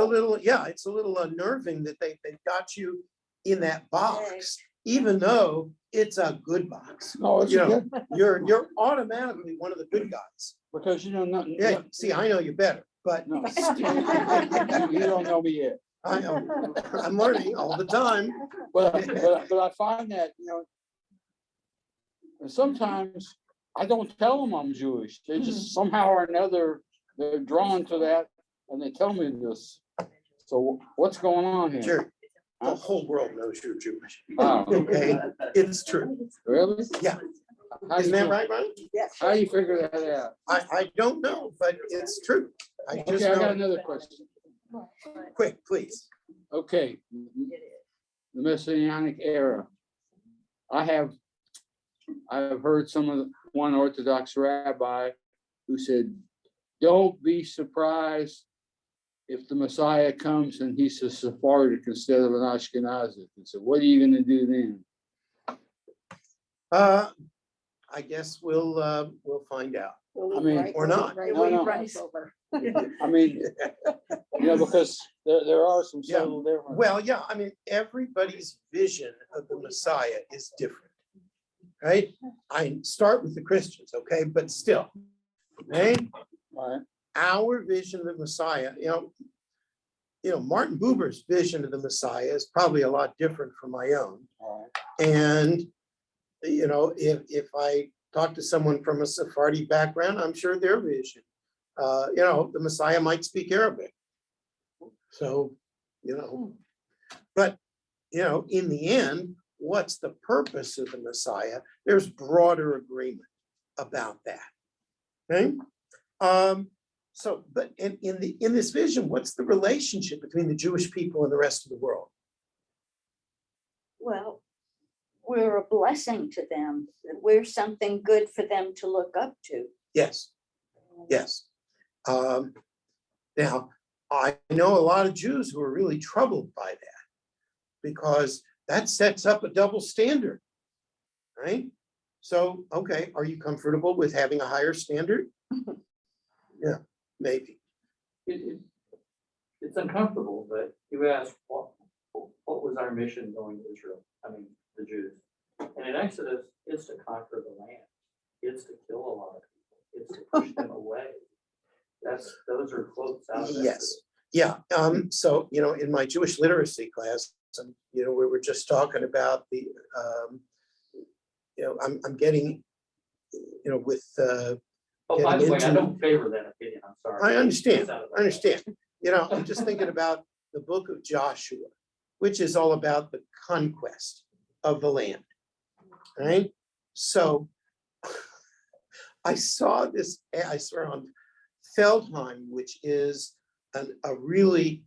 [SPEAKER 1] a little unnerving that they've got you in that box, even though it's a good box.
[SPEAKER 8] No, it's good.
[SPEAKER 1] You're automatically one of the good guys.
[SPEAKER 8] Because nothing.
[SPEAKER 1] Yeah, see, I know you better, but
[SPEAKER 8] No, you don't know me yet.
[SPEAKER 1] I know, I'm learning all the time.
[SPEAKER 8] But I find that, and sometimes I don't tell them I'm Jewish. They just somehow or another, they're drawn to that and they tell me this. So what's going on here?
[SPEAKER 1] Sure. The whole world knows you're Jewish.
[SPEAKER 8] Oh,
[SPEAKER 1] Okay, it's true.
[SPEAKER 8] really?
[SPEAKER 1] Yeah.
[SPEAKER 8] How
[SPEAKER 1] Isn't
[SPEAKER 8] you
[SPEAKER 1] that right, Ron?
[SPEAKER 8] How you figure that out?
[SPEAKER 1] I don't know, but it's true. I just
[SPEAKER 8] Okay, I got
[SPEAKER 1] know.
[SPEAKER 8] another question.
[SPEAKER 1] Quick, please.
[SPEAKER 8] Okay, the Messianic era. I've heard one Orthodox rabbi who said, don't be surprised if the Messiah comes and he's a Sephardic instead of an Ashkenazi. And so what are you going to do then?
[SPEAKER 1] I guess we'll find out.
[SPEAKER 8] I mean,
[SPEAKER 1] or not.
[SPEAKER 8] No. I mean, because there are some subtle differences.
[SPEAKER 1] Well, yeah, I mean, everybody's vision of the Messiah is different, right? I start with the Christians, okay, but still, right?
[SPEAKER 8] Right.
[SPEAKER 1] Our vision of the Messiah, Martin Buber's vision of the Messiah is probably a lot different from my own.
[SPEAKER 8] Right.
[SPEAKER 1] And, if I talk to someone from a Sephardi background, I'm sure their vision, the Messiah might speak Arabic. So, but, in the end, what's the purpose of the Messiah? There's broader agreement about that. Okay. So, but in this vision, what's the relationship between the Jewish people and the rest of the world?
[SPEAKER 2] Well, we're a blessing to them. We're something good for them to look up to.
[SPEAKER 1] Yes. Now, I know a lot of Jews who are really troubled by that because that sets up a double standard, right? So, okay, are you comfortable with having a higher standard? Yeah, maybe.
[SPEAKER 3] It's uncomfortable, but you ask, what was our mission going to Israel? I mean, the Jews. And in Exodus, it's to conquer the land. It's to kill a lot of people. It's to push them away. Those are quotes out of
[SPEAKER 1] Yes.
[SPEAKER 3] Exodus.
[SPEAKER 1] Yeah, so, in my Jewish literacy class, we were just talking about the, I'm getting, with,
[SPEAKER 3] Oh, by the way, I
[SPEAKER 1] into-
[SPEAKER 3] don't favor that opinion. I'm sorry.
[SPEAKER 1] I understand,
[SPEAKER 3] It's out of
[SPEAKER 1] I understand. I'm just thinking about the book of Joshua, which is all about the conquest of the land, right? So I saw on Feldheim, which is a really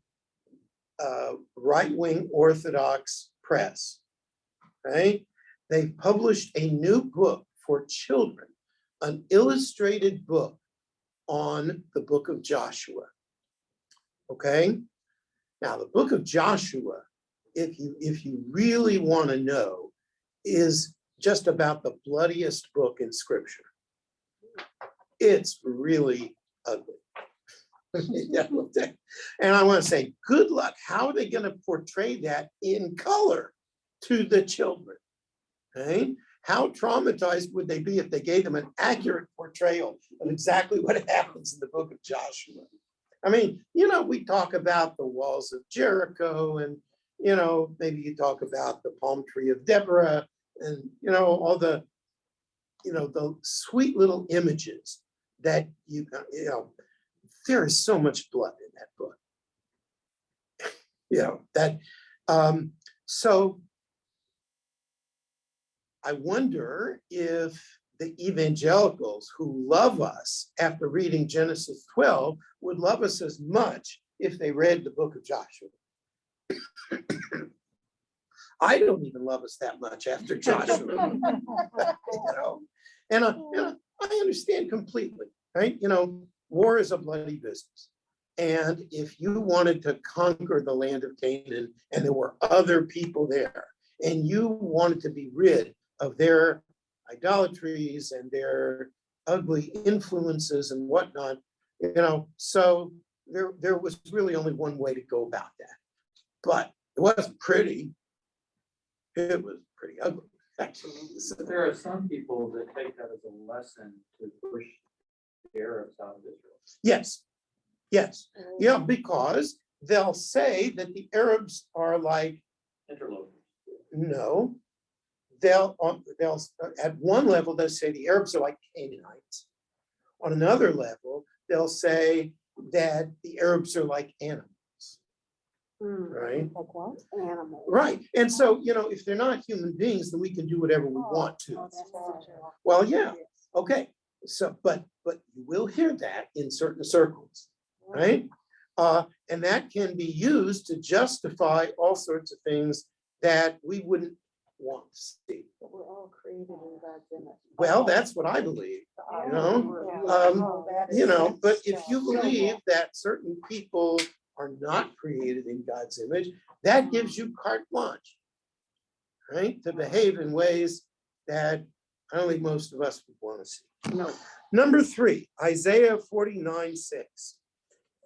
[SPEAKER 1] right-wing Orthodox press, right? They published a new book for children, an illustrated book on the book of Joshua. Okay? Now, the book of Joshua, if you really want to know, is just about the bloodiest book in Scripture. It's really ugly. And I want to say, good luck. How are they going to portray that in color to the children? Okay? How traumatized would they be if they gave them an accurate portrayal of exactly what happens in the book of Joshua? I mean, we talk about the walls of Jericho, and maybe you talk about the palm tree of Deborah, and all the the sweet little images that there is so much blood in that book. So I wonder if the evangelicals who love us after reading Genesis 12 would love us as much if they read the book of Joshua. I don't even love us that much after Joshua. And I understand completely, right? War is a bloody business. And if you wanted to conquer the land of Canaan and there were other people there, and you wanted to be rid of their idolatries and their ugly influences and whatnot, so there was really only one way to go about that. But it wasn't pretty. It was pretty ugly, actually.
[SPEAKER 3] But there are some people that take that as a lesson to push the Arabs out of Israel.
[SPEAKER 1] Yes, yeah, because they'll say that the Arabs are like,
[SPEAKER 3] Interlopers.
[SPEAKER 1] no, they'll at one level they'll say the Arabs are like Canaanites. On another level, they'll say that the Arabs are like animals. Right?
[SPEAKER 6] Like what? Animal.
[SPEAKER 1] Right. And so, if they're not human beings, then we can do whatever we want to. Well, yeah. Okay. So, but you will hear that in certain circles, right? And that can be used to justify all sorts of things that we wouldn't want to see.
[SPEAKER 6] But we're all created in God's image.
[SPEAKER 1] Well, that's what I believe, but if you believe that certain people are not created in God's image, that gives you carte blanche, right? To behave in ways that I don't think most of us would want to see.
[SPEAKER 6] No.
[SPEAKER 1] Number 3, Isaiah 49:6.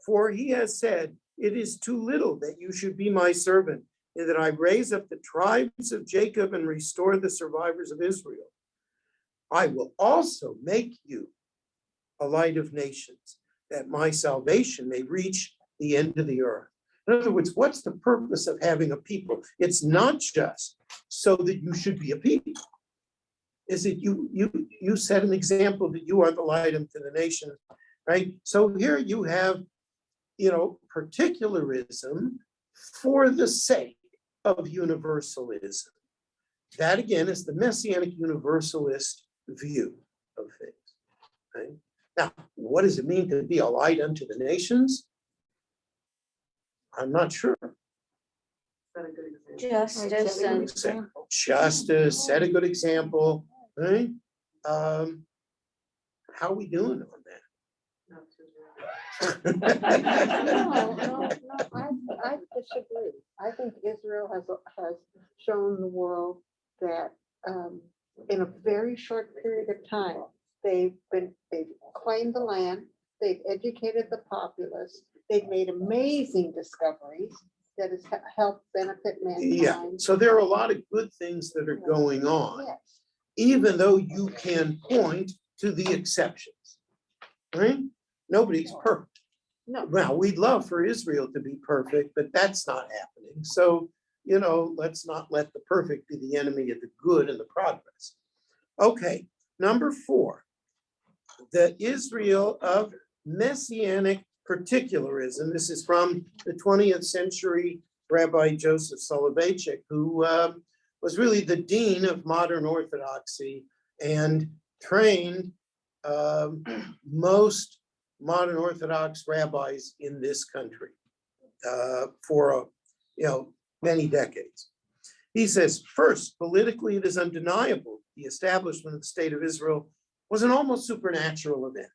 [SPEAKER 1] For he has said, it is too little that you should be my servant, and that I raise up the tribes of Jacob and restore the survivors of Israel. I will also make you a light of nations, that my salvation may reach the end of the earth. In other words, what's the purpose of having a people? It's not just so that you should be a people. Is that you set an example that you are the light unto the nation, right? So here you have, particularism for the sake of universalism. That again is the Messianic universalist view of things, right? Now, what does it mean to be a light unto the nations? I'm not sure.
[SPEAKER 7] Set a good example.
[SPEAKER 2] Justice and
[SPEAKER 1] Justice, set a good example, right? How are we doing on that?
[SPEAKER 7] Not too bad.
[SPEAKER 6] I disagree. I think Israel has shown the world that in a very short period of time, they've claimed the land, they've educated the populace, they've made amazing discoveries, that is help benefit
[SPEAKER 1] Yeah,
[SPEAKER 6] mankind.
[SPEAKER 1] so there are a lot of good things that are going on,
[SPEAKER 6] Yes.
[SPEAKER 1] even though you can point to the exceptions, right? Nobody's perfect.
[SPEAKER 6] No,
[SPEAKER 1] Now, we'd love for Israel to be perfect, but that's not happening. So, let's not let the perfect be the enemy of the good and the progress. Okay, number 4, the Israel of messianic particularism. This is from the 20th century Rabbi Joseph Soloveitchik, who was really the dean of modern Orthodoxy and trained most modern Orthodox rabbis in this country for many decades. He says, first, politically, it is undeniable the establishment of the state of Israel was an almost supernatural event.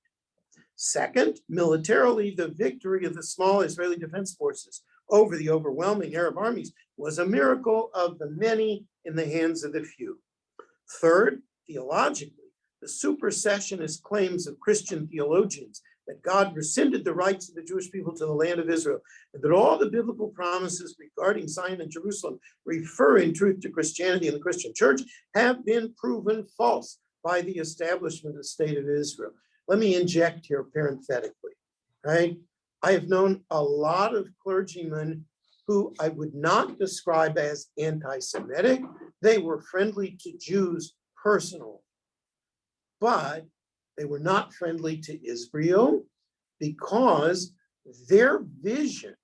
[SPEAKER 1] Second, militarily, the victory of the small Israeli defense forces over the overwhelming Arab armies was a miracle of the many in the hands of the few. Third, theologically, the supersessionist claims of Christian theologians that God rescinded the rights of the Jewish people to the land of Israel, and that all the biblical promises regarding Zion and Jerusalem refer in truth to Christianity and the Christian church have been proven false by the establishment of the state of Israel. Let me inject here parenthetically, right? I have known a lot of clergymen who I would not describe as anti-Semitic. They were friendly to Jews personally, but they were not friendly to Israel because their vision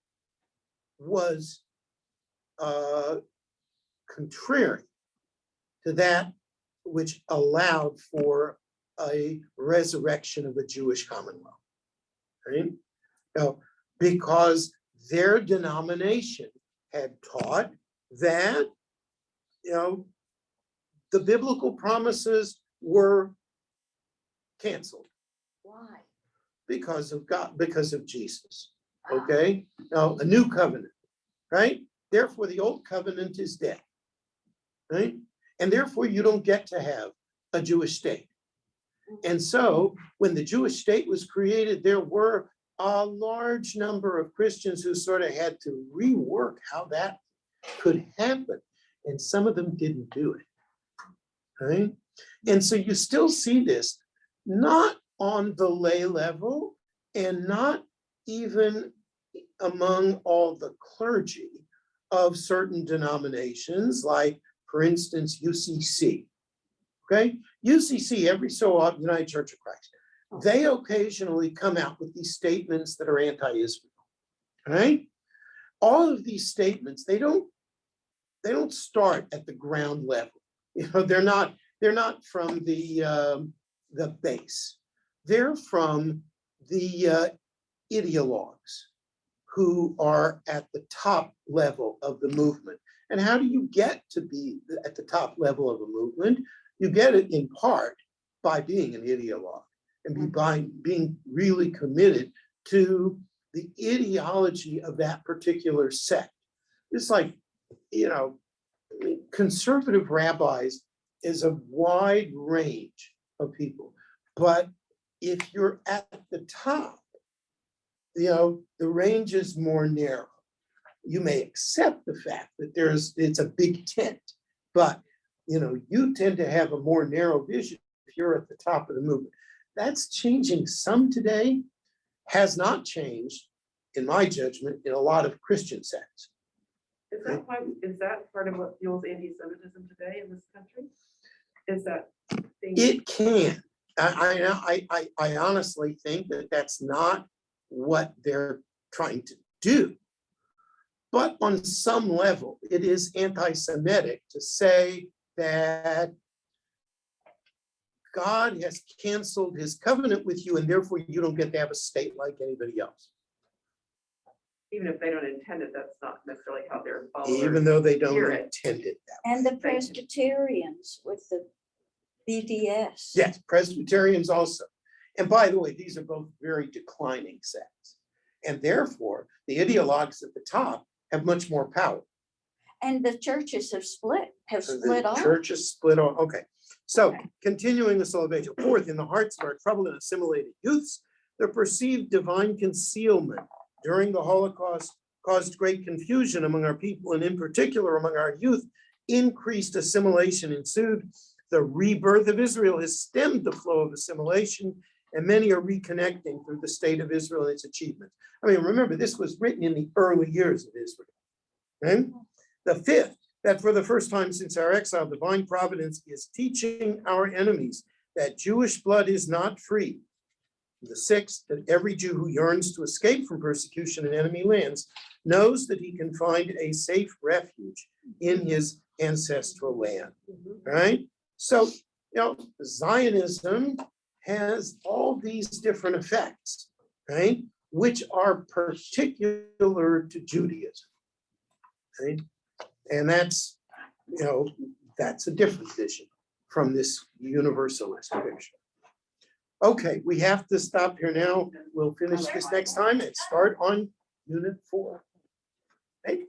[SPEAKER 1] was contrary to that which allowed for a resurrection of a Jewish commonwealth, right? Now, because their denomination had taught that, the biblical promises were canceled.
[SPEAKER 2] Why?
[SPEAKER 1] Because of God, because of Jesus. Okay, now a new covenant, right? Therefore, the old covenant is dead, right? And therefore, you don't get to have a Jewish state. And so, when the Jewish state was created, there were a large number of Christians who sort of had to rework how that could happen. And some of them didn't do it, right? And so you still see this, not on the lay level and not even among all the clergy of certain denominations, like, for instance, UCC. Okay, UCC, every so often, United Church of Christ, they occasionally come out with these statements that are anti-Israel. Right? All of these statements, they don't start at the ground level. They're not from the base. They're from the ideologues who are at the top level of the movement. And how do you get to be at the top level of a movement? You get it in part by being an ideologue and by being really committed to the ideology of that particular sect. It's like, conservative rabbis is a wide range of people. But if you're at the top, the range is more narrow. You may accept the fact that it's a big tent, but you tend to have a more narrow vision if you're at the top of the movement. That's changing some today, has not changed, in my judgment, in a lot of Christian sects.
[SPEAKER 7] Is that part of what fuels anti-Semitism today in this country? Is that thing?
[SPEAKER 1] It can. I honestly think that that's not what they're trying to do. But on some level, it is anti-Semitic to say that God has canceled his covenant with you, and therefore you don't get to have a state like anybody else.
[SPEAKER 7] Even if they don't intend it, that's not necessarily how they're following.
[SPEAKER 1] Even though they don't
[SPEAKER 7] hear it.
[SPEAKER 1] intend it that way.
[SPEAKER 2] And the Presbyterians with the BDS.
[SPEAKER 1] Yes, Presbyterians also. And by the way, these are both very declining sects. And therefore, the ideologues at the top have much more power.
[SPEAKER 2] And the churches have split
[SPEAKER 1] So the
[SPEAKER 2] off.
[SPEAKER 1] churches split off. Okay. So continuing the Soloveitchik. Fourth, in the hearts of our troubled and assimilated youths, the perceived divine concealment during the Holocaust caused great confusion among our people, and in particular among our youth. Increased assimilation ensued. The rebirth of Israel has stemmed the flow of assimilation, and many are reconnecting through the state of Israel and its achievements. I mean, remember, this was written in the early years of Israel. Okay? The fifth, that for the first time since our exile, divine providence is teaching our enemies that Jewish blood is not free. The sixth, that every Jew who yearns to escape from persecution in enemy lands knows that he can find a safe refuge in his ancestral land. Right? So, Zionism has all these different effects, right? Which are particular to Judaism. Right? And that's a different vision from this universalist picture. Okay, we have to stop here now. We'll finish this next time and start on Unit 4. Right?